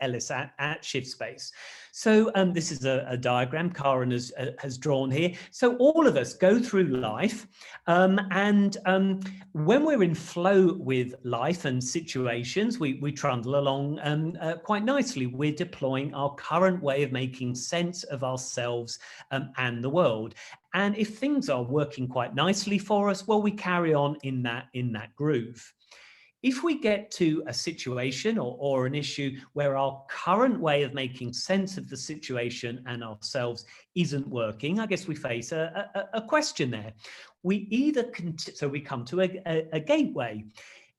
Ellis at ShiftSpace. So this is a diagram Karen has drawn here. So all of us go through life, and when we're in flow with life and situations, we trundle along quite nicely. We're deploying our current way of making sense of ourselves and the world. And if things are working quite nicely for us, well, we carry on in that groove. If we get to a situation or an issue where our current way of making sense of the situation and ourselves isn't working, I guess we face a question there. We either so we come to a gateway.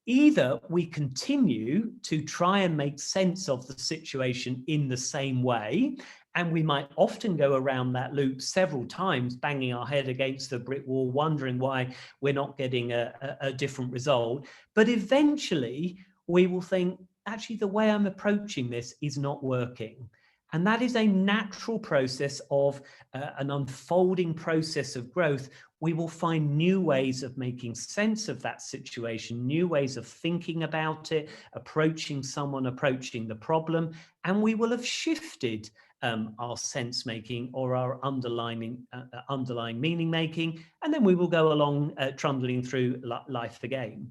Either we continue to try and make sense of the situation in the same way, and we might often go around that loop several times, banging our head against the brick wall, wondering why we're not getting a different result. But eventually we will think, actually, the way I'm approaching this is not working. And that is a natural process of an unfolding process of growth. We will find new ways of making sense of that situation, new ways of thinking about it, approaching someone, approaching the problem, and we will have shifted our sense making or our underlying meaning making, and then we will go along trundling through life again.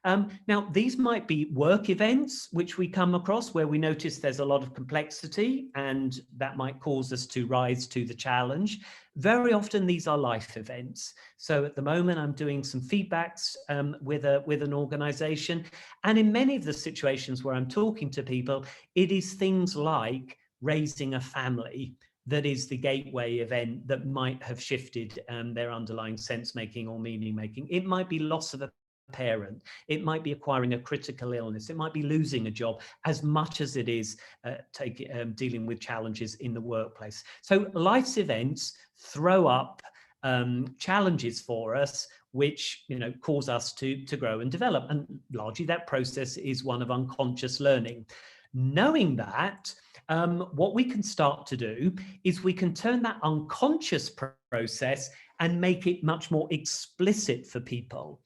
Now, these might be work events which we come across where we notice there's a lot of complexity, and that might cause us to rise to the challenge. Very often these are life events. So at the moment I'm doing some feedbacks with an organization, and in many of the situations where I'm talking to people, it is things like raising a family that is the gateway event that might have shifted their underlying sense making or meaning making. It might be loss of a parent, it might be acquiring a critical illness, it might be losing a job, as much as it is dealing with challenges in the workplace. So life's events throw up challenges for us, which cause us to grow and develop, and largely that process is one of unconscious learning. Knowing that, what we can start to do is we can turn that unconscious process and make it much more explicit for people.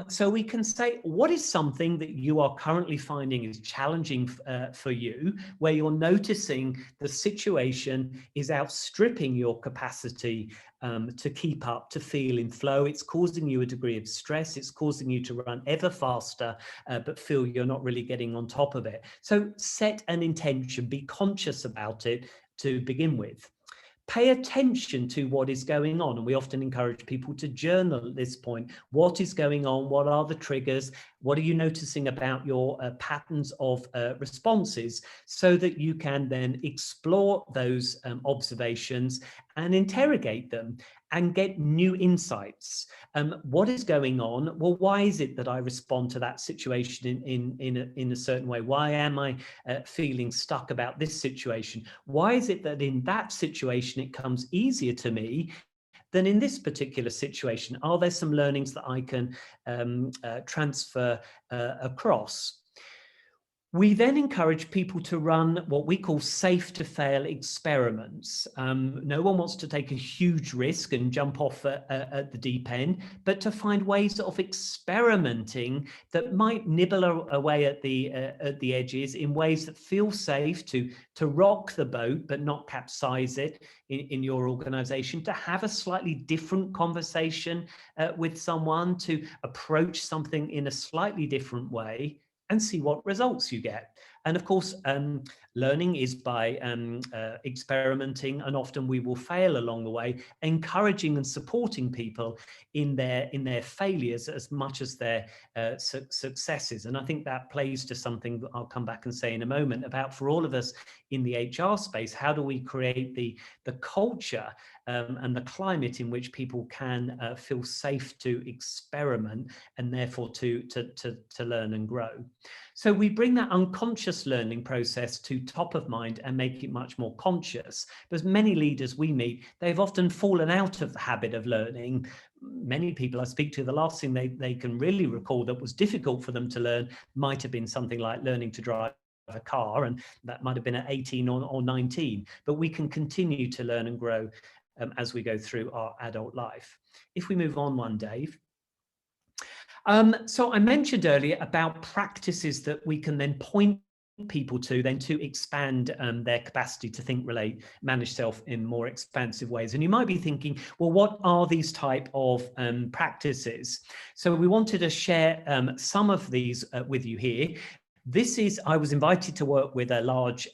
So we can say, what is something that you are currently finding is challenging for you, where you're noticing the situation is outstripping your capacity to keep up, to feel in flow. It's causing you a degree of stress. It's causing you to run ever faster, but feel you're not really getting on top of it. So set an intention, be conscious about it to begin with. Pay attention to what is going on. And we often encourage people to journal at this point. What is going on? What are the triggers? What are you noticing about your patterns of responses, so that you can then explore those observations and interrogate them and get new insights. What is going on? Well, why is it that I respond to that situation in a certain way? Why am I feeling stuck about this situation? Why is it that in that situation it comes easier to me than in this particular situation? Are there some learnings that I can transfer across? We then encourage people to run what we call safe to fail experiments. No one wants to take a huge risk and jump off at the deep end, but to find ways of experimenting that might nibble away at the edges in ways that feel safe, to rock the boat but not capsize it in your organization, to have a slightly different conversation with someone, to approach something in a slightly different way, and see what results you get. And of course, learning is by experimenting, and often we will fail along the way, encouraging and supporting people in their failures as much as their successes. And I think that plays to something that I'll come back and say in a moment about, for all of us in the HR space, how do we create the culture and the climate in which people can feel safe to experiment, and therefore to learn and grow. So we bring that unconscious learning process to top of mind and make it much more conscious. Because many leaders we meet, they've often fallen out of the habit of learning. Many people I speak to, the last thing they can really recall that was difficult for them to learn might have been something like learning to drive a car, and that might have been at 18 or 19. But we can continue to learn and grow as we go through our adult life. If we move on one, Dave. So I mentioned earlier about practices that we can then point people to then to expand their capacity to think, relate, manage self in more expansive ways. And you might be thinking, well, what are these type of practices? So we wanted to share some of these with you here. I was invited to work with a large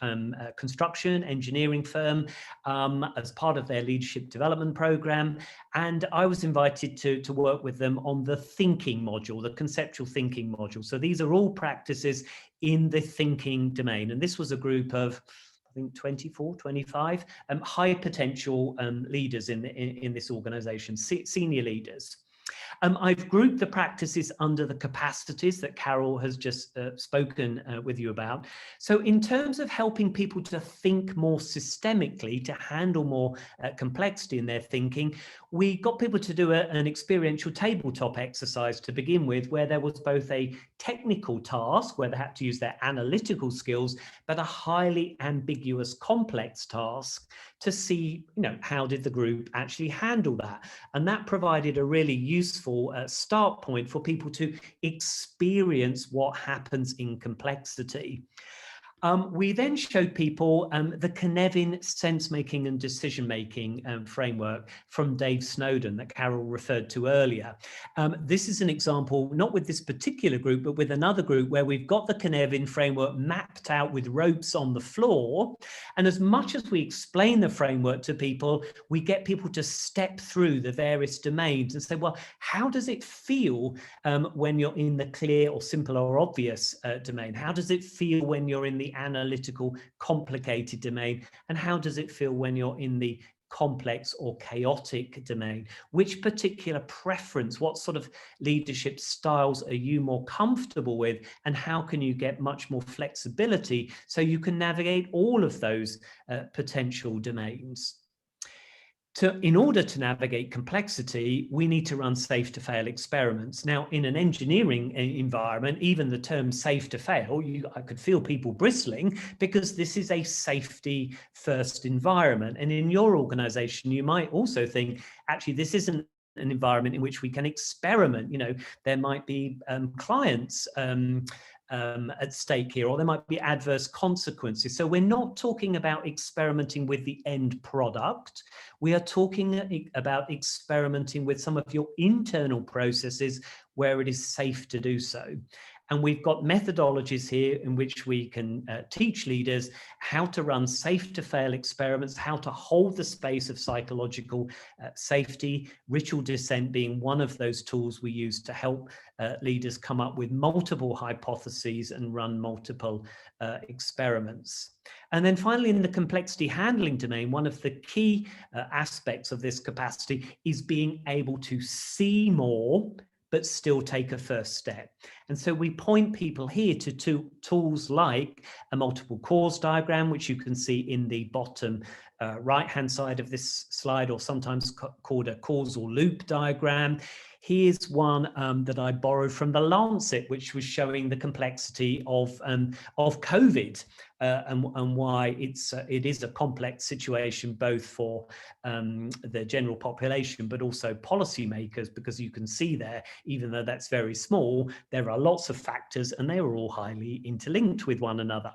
construction engineering firm as part of their leadership development program. And I was invited to work with them on the thinking module, the conceptual thinking module. So these are all practices in the thinking domain. And this was a group of, I think, 24, 25 high potential leaders in this organization, senior leaders. I've grouped the practices under the capacities that Carol has just spoken with you about. So in terms of helping people to think more systemically, to handle more complexity in their thinking, we got people to do an experiential tabletop exercise to begin with, where there was both a technical task where they had to use their analytical skills, but a highly ambiguous, complex task to see, how did the group actually handle that? And that provided a really useful start point for people to experience what happens in complexity. We then showed people the Cynefin sense-making and decision-making framework from Dave Snowden that Carol referred to earlier. This is an example, not with this particular group, but with another group where we've got the Cynefin framework mapped out with ropes on the floor. And as much as we explain the framework to people, we get people to step through the various domains and say, well, how does it feel when you're in the clear or simple or obvious domain? How does it feel when you're in the analytical, complicated domain? And how does it feel when you're in the complex or chaotic domain? Which particular preference, what sort of leadership styles are you more comfortable with? And how can you get much more flexibility so you can navigate all of those potential domains? In order to navigate complexity, we need to run safe to fail experiments. Now, in an engineering environment, even the term safe to fail, I could feel people bristling because this is a safety first environment. And in your organization, you might also think, actually, this isn't an environment in which we can experiment. You know, there might be clients at stake here, or there might be adverse consequences. So we're not talking about experimenting with the end product. We are talking about experimenting with some of your internal processes where it is safe to do so. And we've got methodologies here in which we can teach leaders how to run safe to fail experiments, how to hold the space of psychological safety, ritual dissent being one of those tools we use to help leaders come up with multiple hypotheses and run multiple experiments. And then finally, in the complexity handling domain, one of the key aspects of this capacity is being able to see more, but still take a first step. And so we point people here to tools like a multiple cause diagram, which you can see in the bottom right-hand side of this slide, or sometimes called a causal loop diagram. Here's one that I borrowed from the Lancet, which was showing the complexity of COVID and why it is a complex situation, both for the general population, but also policymakers, because you can see there, even though that's very small, there are lots of factors and they are all highly interlinked with one another.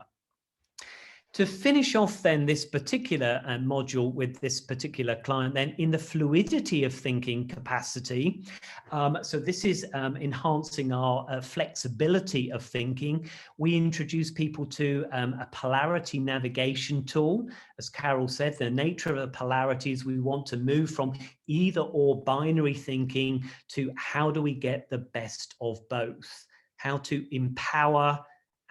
To finish off then this particular module with this particular client, then in the fluidity of thinking capacity, so this is enhancing our flexibility of thinking. We introduce people to a polarity navigation tool. As Carol said, the nature of the polarities, we want to move from either or binary thinking to how do we get the best of both, how to empower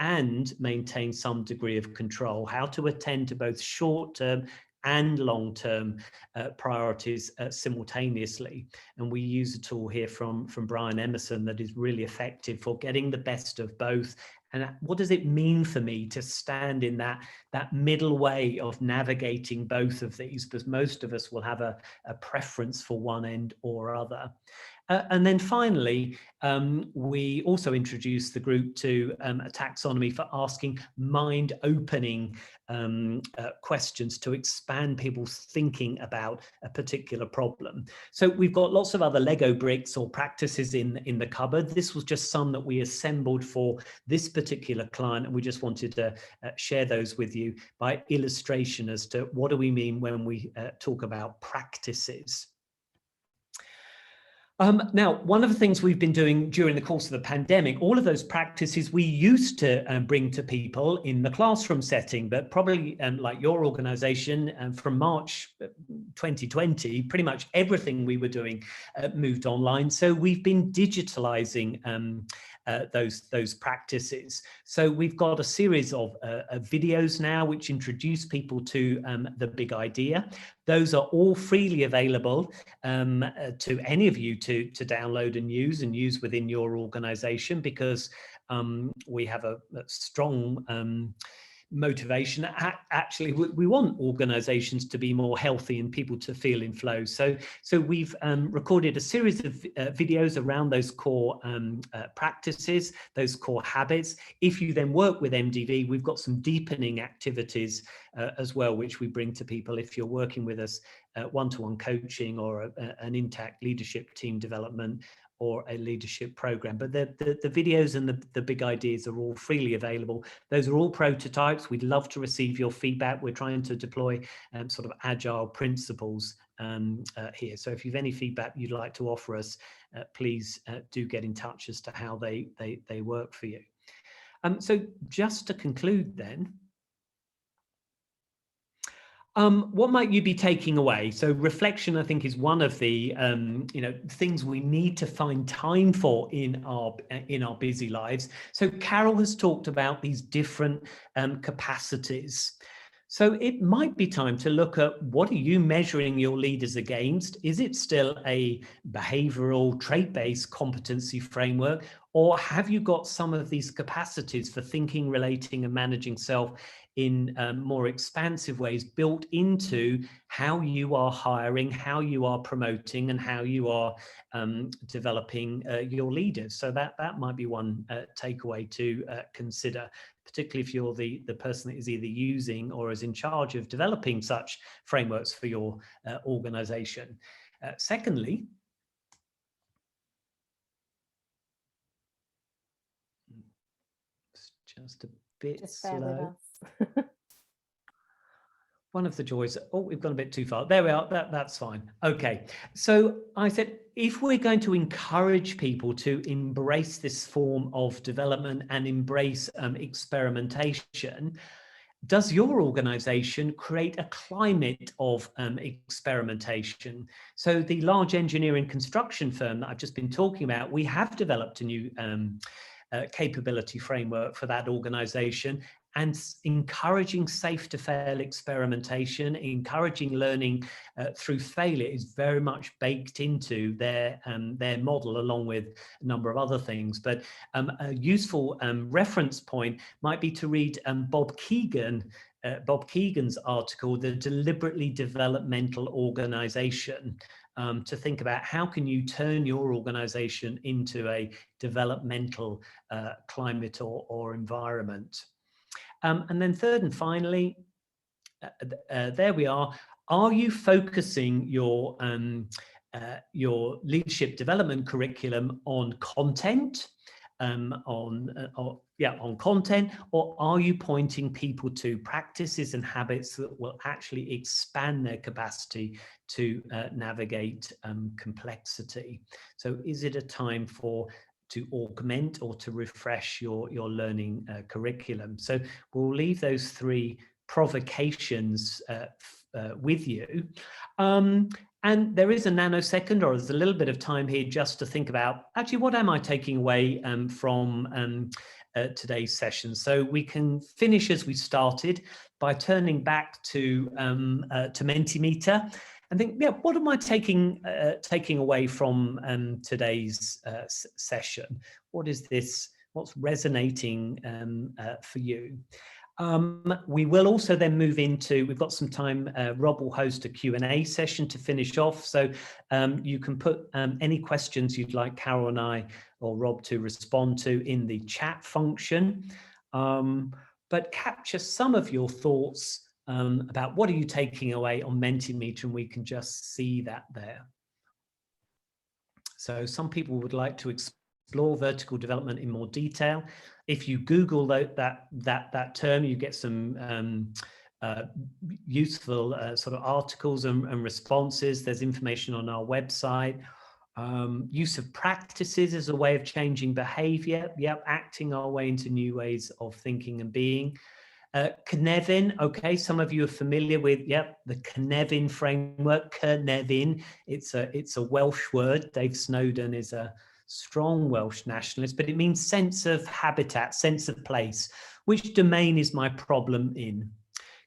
and maintain some degree of control, how to attend to both short-term and long-term priorities simultaneously. And we use a tool here from Brian Emerson that is really effective for getting the best of both. And what does it mean for me to stand in that middle way of navigating both of these? Because most of us will have a preference for one end or other. And then finally, we also introduced the group to a taxonomy for asking mind-opening questions to expand people's thinking about a particular problem. So we've got lots of other Lego bricks or practices in the cupboard. This was just some that we assembled for this particular client, and we just wanted to share those with you by illustration as to what do we mean when we talk about practices. Now, one of the things we've been doing during the course of the pandemic, all of those practices we used to bring to people in the classroom setting, but probably like your organization, from March 2020, pretty much everything we were doing moved online. So we've been digitalizing those practices. So we've got a series of videos now which introduce people to the big idea. Those are all freely available to any of you to download and use within your organization, because we have a strong motivation. Actually, we want organizations to be more healthy and people to feel in flow. So we've recorded a series of videos around those core practices, those core habits. If you then work with MDV, we've got some deepening activities as well, which we bring to people if you're working with us, one-to-one coaching or an intact leadership team development, or a leadership program. But the videos and the big ideas are all freely available. Those are all prototypes. We'd love to receive your feedback. We're trying to deploy sort of agile principles here. So if you've any feedback you'd like to offer us, please do get in touch as to how they work for you. So just to conclude then, what might you be taking away? So reflection, I think, is one of the things we need to find time for in our busy lives. So Carol has talked about these different capacities. So it might be time to look at, what are you measuring your leaders against? Is it still a behavioral trait-based competency framework, or have you got some of these capacities for thinking, relating, and managing self in more expansive ways built into how you are hiring, how you are promoting, and how you are developing your leaders? So that might be one takeaway to consider, particularly if you're the person that is either using or is in charge of developing such frameworks for your organization. Secondly, it's just a bit slow. One of the joys, oh, we've gone a bit too far. There we are, that's fine. Okay, so I said, if we're going to encourage people to embrace this form of development and embrace experimentation, does your organization create a climate of experimentation? So the large engineering construction firm that I've just been talking about, we have developed a new capability framework for that organization, and encouraging safe to fail experimentation, encouraging learning through failure is very much baked into their model, along with a number of other things. But a useful reference point might be to read Bob Kegan's article, The Deliberately Developmental Organization, to think about how can you turn your organization into a developmental climate or environment. And then third and finally, there we are. Are you focusing your leadership development curriculum on content, on content, or are you pointing people to practices and habits that will actually expand their capacity to navigate complexity? So is it a time to augment or to refresh your learning curriculum? So we'll leave those three provocations with you. And there is a nanosecond, or there's a little bit of time here just to think about, actually, what am I taking away from today's session? So we can finish as we started by turning back to Mentimeter and think, yeah, what am I taking away from today's session? What is this? What's resonating for you? We will also then move into, we've got some time, Rob will host a Q&A session to finish off. So you can put any questions you'd like Carol and I or Rob to respond to in the chat function, but capture some of your thoughts about what are you taking away on Mentimeter, and we can just see that there. So some people would like to explore vertical development in more detail. If you Google that term, you get some useful sort of articles and responses. There's information on our website. Use of practices as a way of changing behavior. Yep, acting our way into new ways of thinking and being. Cynefin, okay, some of you are familiar with, yep, the Cynefin framework. Cynefin, it's a Welsh word. Dave Snowden is a strong Welsh nationalist, but it means sense of habitat, sense of place. Which domain is my problem in?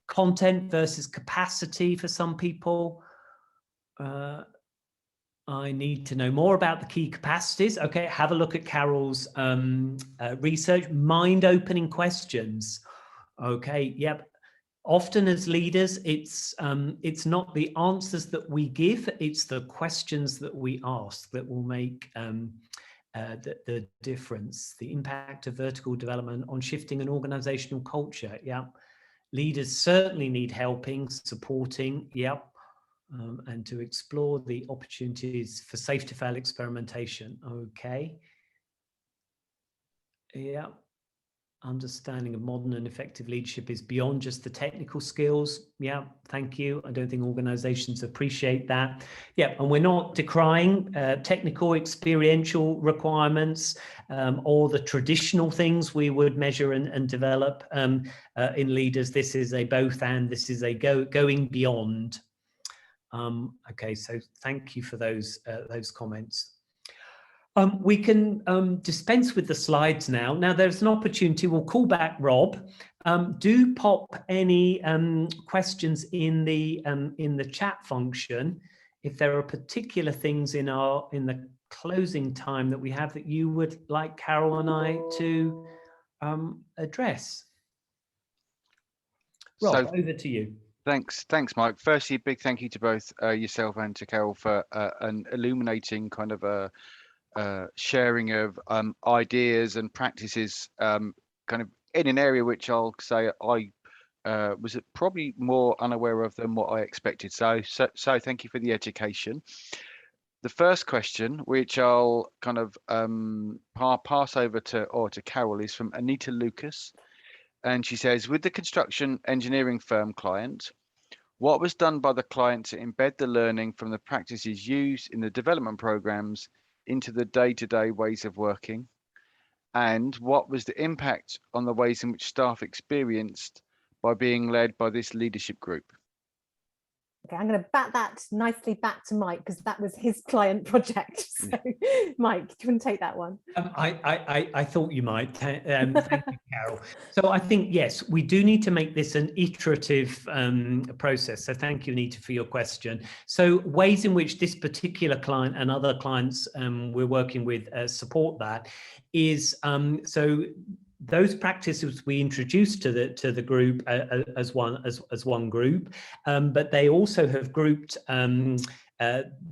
Content versus capacity for some people. I need to know more about the key capacities. Okay, have a look at Carol's research. Mind-opening questions. Okay, yep. Often as leaders, it's not the answers that we give, it's the questions that we ask that will make the difference. The impact of vertical development on shifting an organizational culture. Yeah, leaders certainly need helping, supporting. Yep. and to explore the opportunities for safe to fail experimentation. Okay. Yeah. Understanding of modern and effective leadership is beyond just the technical skills. Yeah, thank you. I don't think organizations appreciate that. Yeah, and we're not decrying technical experiential requirements or the traditional things we would measure and develop in leaders. This is a both and, this is a going beyond. Okay, so thank you for those comments. We can dispense with the slides now. Now there's an opportunity, we'll call back Rob. Do pop any questions in the chat function. If there are particular things in the closing time that we have that you would like Carol and I to address. Rob, over to you. Thanks, Mike. Firstly, a big thank you to both yourself and to Carol for an illuminating kind of a sharing of ideas and practices kind of in an area which I'll say I was probably more unaware of than what I expected. So thank you for the education. The first question, which I'll kind of pass over to Carol, is from Anita Lucas. And she says, with the construction engineering firm client, what was done by the client to embed the learning from the practices used in the development programs into the day-to-day ways of working? And what was the impact on the ways in which staff experienced by being led by this leadership group? Okay, I'm going to bat that nicely back to Mike because that was his client project. So, Mike, do you want to take that one? I thought you might. Thank you, Carol. So I think, yes, we do need to make this an iterative process. So thank you, Anita, for your question. So ways in which this particular client and other clients we're working with support that is so those practices we introduced to the group as one group, but they also have grouped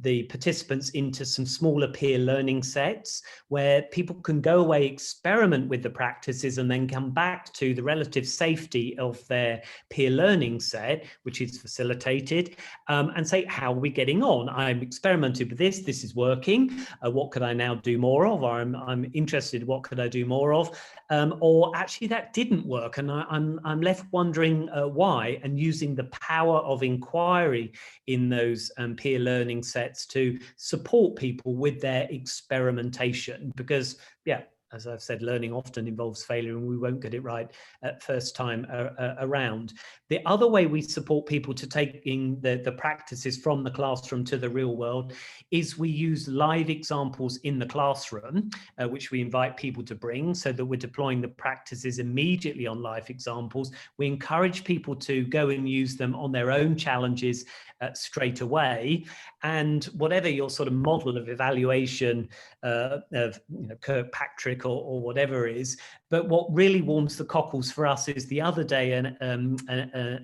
the participants into some smaller peer learning sets where people can go away, experiment with the practices, and then come back to the relative safety of their peer learning set, which is facilitated, and say, how are we getting on? I'm experimented with this, this is working. What could I now do more of? Or I'm interested, what could I do more of? Or actually that didn't work, and I'm left wondering why, and using the power of inquiry in those peer learning sets to support people with their experimentation, because yeah, as I've said, learning often involves failure and we won't get it right at first time around. The other way we support people to taking the practices from the classroom to the real world is we use live examples in the classroom, which we invite people to bring, so that we're deploying the practices immediately on live examples. We encourage people to go and use them on their own challenges straight away. And whatever your sort of model of evaluation of Kirkpatrick or whatever is, but what really warms the cockles for us is the other day an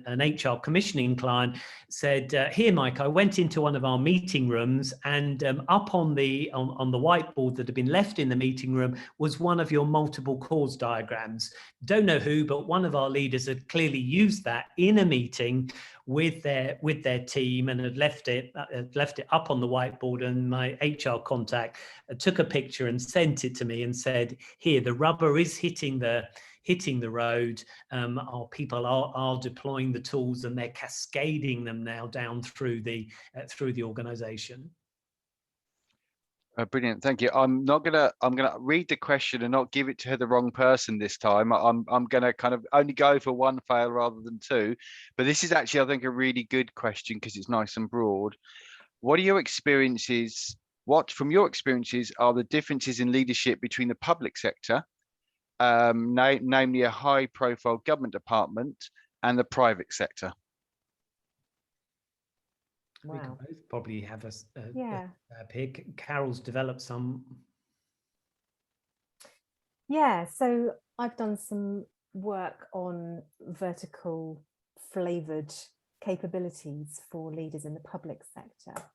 HR commissioning client said, here, Mike, I went into one of our meeting rooms, and up on the whiteboard that had been left in the meeting room was one of your multiple cause diagrams. Don't know who, but one of our leaders had clearly used that in a meeting with their team and had left it up on the whiteboard, and my HR contact took a picture and sent it to me and said, here, the rubber is hitting the road. Our people are deploying the tools and they're cascading them now down through the organization. Brilliant, thank you. I'm gonna read the question and not give it to the wrong person this time. I'm gonna kind of only go for one fail rather than two, but this is actually, I think, a really good question because it's nice and broad. What are your experiences? What, from your experiences, are the differences in leadership between the public sector, namely a high-profile government department, and the private sector? Wow. We can both probably have Yeah. a pick. Carol's developed some. Yeah, so I've done some work on vertical flavored capabilities for leaders in the public sector,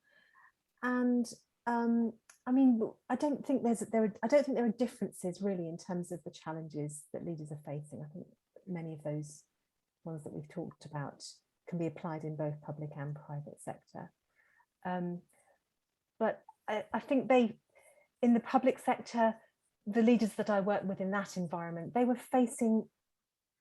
and I mean, I don't think there are differences really in terms of the challenges that leaders are facing. I think many of those ones that we've talked about can be applied in both public and private sector. But I think in the public sector, the leaders that I work with in that environment, they were facing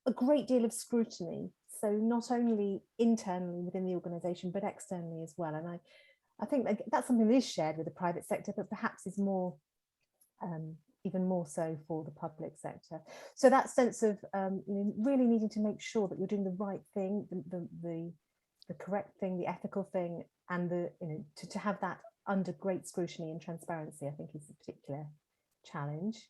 a great deal of scrutiny. So not only internally within the organisation, but externally as well. And I think that's something that is shared with the private sector, but perhaps is more, even more so for the public sector. So that sense of really needing to make sure that you're doing the right thing, the correct thing, the ethical thing, and to have that under great scrutiny and transparency, I think is a particular challenge.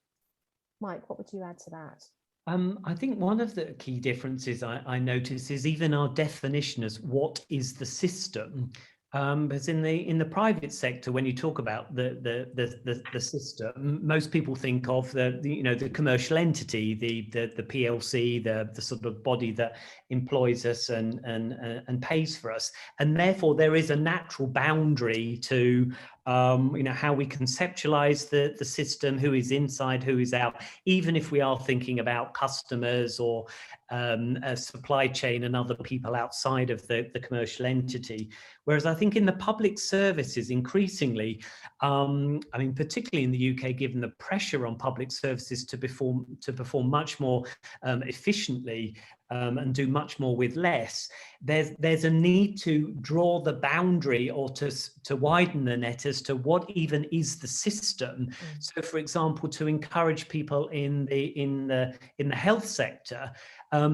Mike, what would you add to that? I think one of the key differences I notice is even our definition as what is the system. Because in the private sector, when you talk about the system, most people think of the commercial entity, the PLC, the sort of body that employs us and pays for us, and therefore there is a natural boundary to how we conceptualize the system, who is inside, who is out, even if we are thinking about customers or a supply chain and other people outside of the commercial entity. Whereas I think in the public services, increasingly, particularly in the UK, given the pressure on public services to perform much more efficiently and do much more with less, there's a need to draw the boundary or to widen the net as to what even is the system. So, for example, to encourage people in the health sector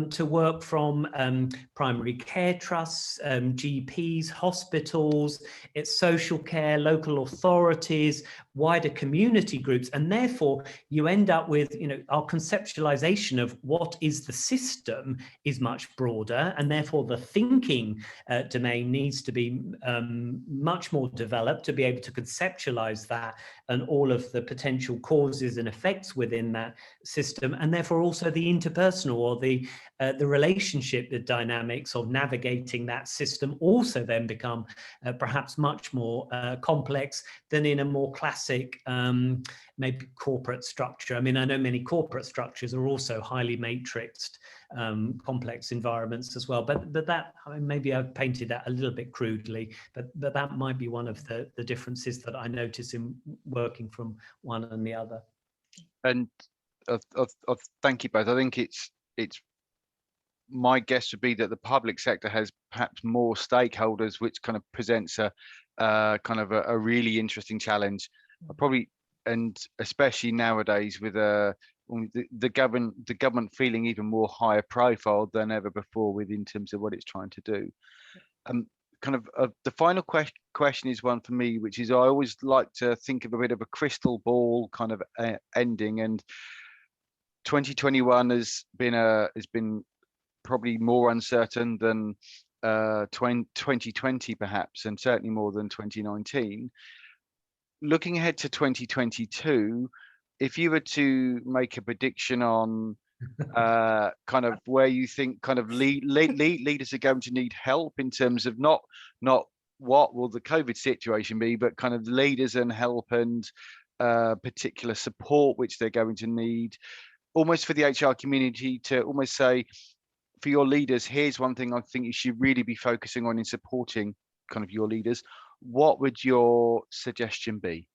to work from primary care trusts, GPs, hospitals, it's social care, local authorities, wider community groups, and therefore you end up with our conceptualization of what is the system is much broader, and therefore the thinking domain needs to be much more developed to be able to conceptualize that and all of the potential causes and effects within that system, and therefore also the interpersonal or the relationship, the dynamics of navigating that system also then become perhaps much more complex than in a more classic maybe corporate structure. I mean, I know many corporate structures are also highly matrixed, complex environments as well, but that, maybe I've painted that a little bit crudely, but that might be one of the differences that I notice in working from one and the other. And thank you both. I think it's my guess would be that the public sector has perhaps more stakeholders, which kind of presents a kind of a really interesting challenge. Probably, and especially nowadays with the government feeling even more higher profile than ever before in terms of what it's trying to do. The final question is one for me, which is I always like to think of a bit of a crystal ball kind of ending, and 2021 has been probably more uncertain than 2020 perhaps, and certainly more than 2019. Looking ahead to 2022, if you were to make a prediction on kind of where you think kind of leaders are going to need help in terms of not what will the COVID situation be, but kind of leaders and help and particular support which they're going to need, almost for the HR community to almost say, for your leaders, here's one thing I think you should really be focusing on in supporting kind of your leaders. What would your suggestion be?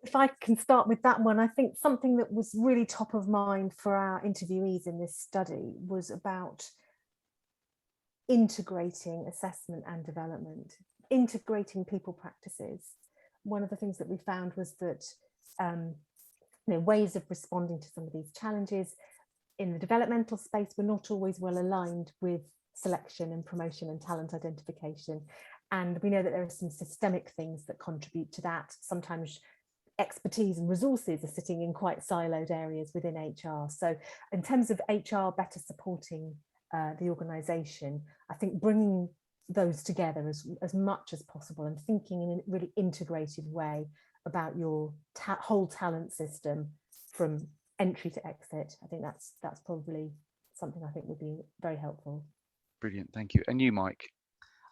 If I can start with that one, I think something that was really top of mind for our interviewees in this study was about integrating assessment and development, integrating people practices. One of the things that we found was that ways of responding to some of these challenges in the developmental space were not always well aligned with selection and promotion and talent identification. And we know that there are some systemic things that contribute to that. Sometimes expertise and resources are sitting in quite siloed areas within HR. So in terms of HR better supporting the organisation, I think bringing those together as much as possible and thinking in a really integrated way about your whole talent system from entry to exit. I think that's probably something I think would be very helpful. Brilliant, thank you. And you, Mike?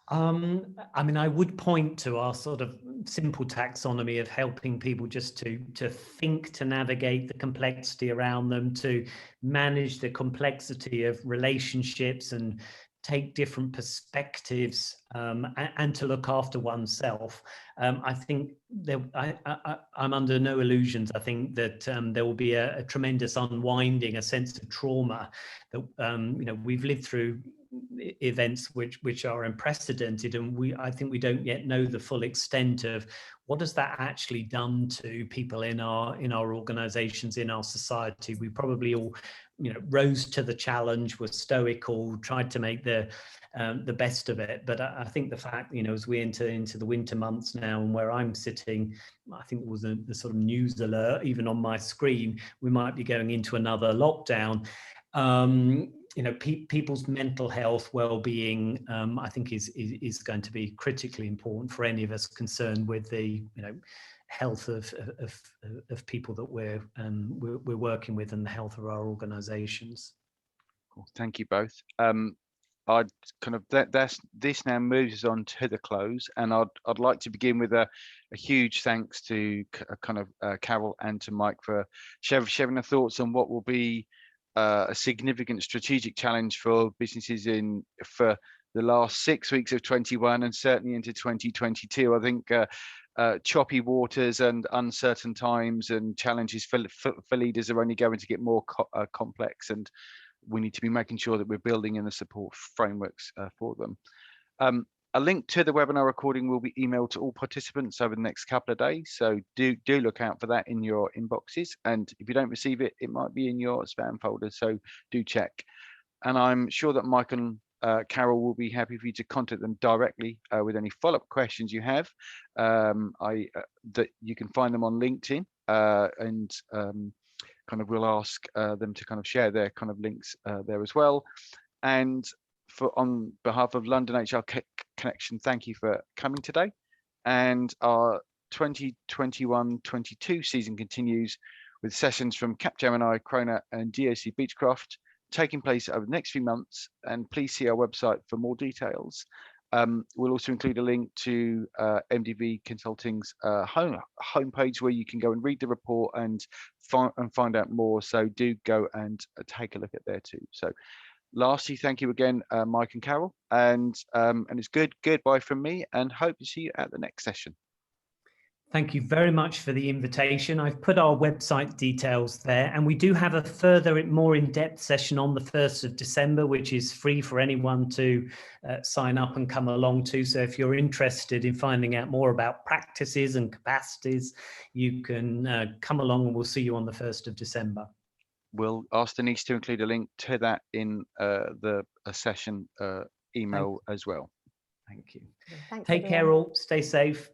I would point to our sort of simple taxonomy of helping people just to think, to navigate the complexity around them, to manage the complexity of relationships and take different perspectives and to look after oneself. I think I'm under no illusions. I think that there will be a tremendous unwinding, a sense of trauma that we've lived through events which are unprecedented, and I think we don't yet know the full extent of what has that actually done to people in our organizations, in our society. We probably all rose to the challenge, were stoical, tried to make the best of it. But I think the fact, as we enter into the winter months now, and where I'm sitting, I think it was the sort of news alert even on my screen, we might be going into another lockdown. People's mental health, well-being, I think is going to be critically important for any of us concerned with the health of people that we're working with, and the health of our organizations. Cool. Thank you both. I'd kind of this now moves us on to the close, and I'd like to begin with a huge thanks to Carol and to Mike for sharing their thoughts on what will be a significant strategic challenge for businesses for the last 6 weeks of 21 and certainly into 2022. I think choppy waters and uncertain times and challenges for leaders are only going to get more complex, and we need to be making sure that we're building in the support frameworks for them. A link to the webinar recording will be emailed to all participants over the next couple of days, so do look out for that in your inboxes, and if you don't receive it, it might be in your spam folder, so do check. And I'm sure that Mike and Carol will be happy for you to contact them directly with any follow-up questions you have. That you can find them on LinkedIn, and we'll ask them to share their links there as well. And on behalf of London HR Connection, thank you for coming today. And our 2021-22 season continues with sessions from Capgemini, Krona and DOC Beechcroft taking place over the next few months, and please see our website for more details. We'll also include a link to MDV Consulting's homepage where you can go and read the report and find out more, so do go and take a look at there too. So lastly, thank you again, Mike and Carol, and it's goodbye from me, and hope to see you at the next session. Thank you very much for the invitation. I've put our website details there, and we do have a further, more in-depth session on the 1st of December, which is free for anyone to sign up and come along to. So if you're interested in finding out more about practices and capacities, you can come along, and we'll see you on the 1st of December. We'll ask Denise to include a link to that in the session email as well. Thank you. Thanks, Take care all, stay safe.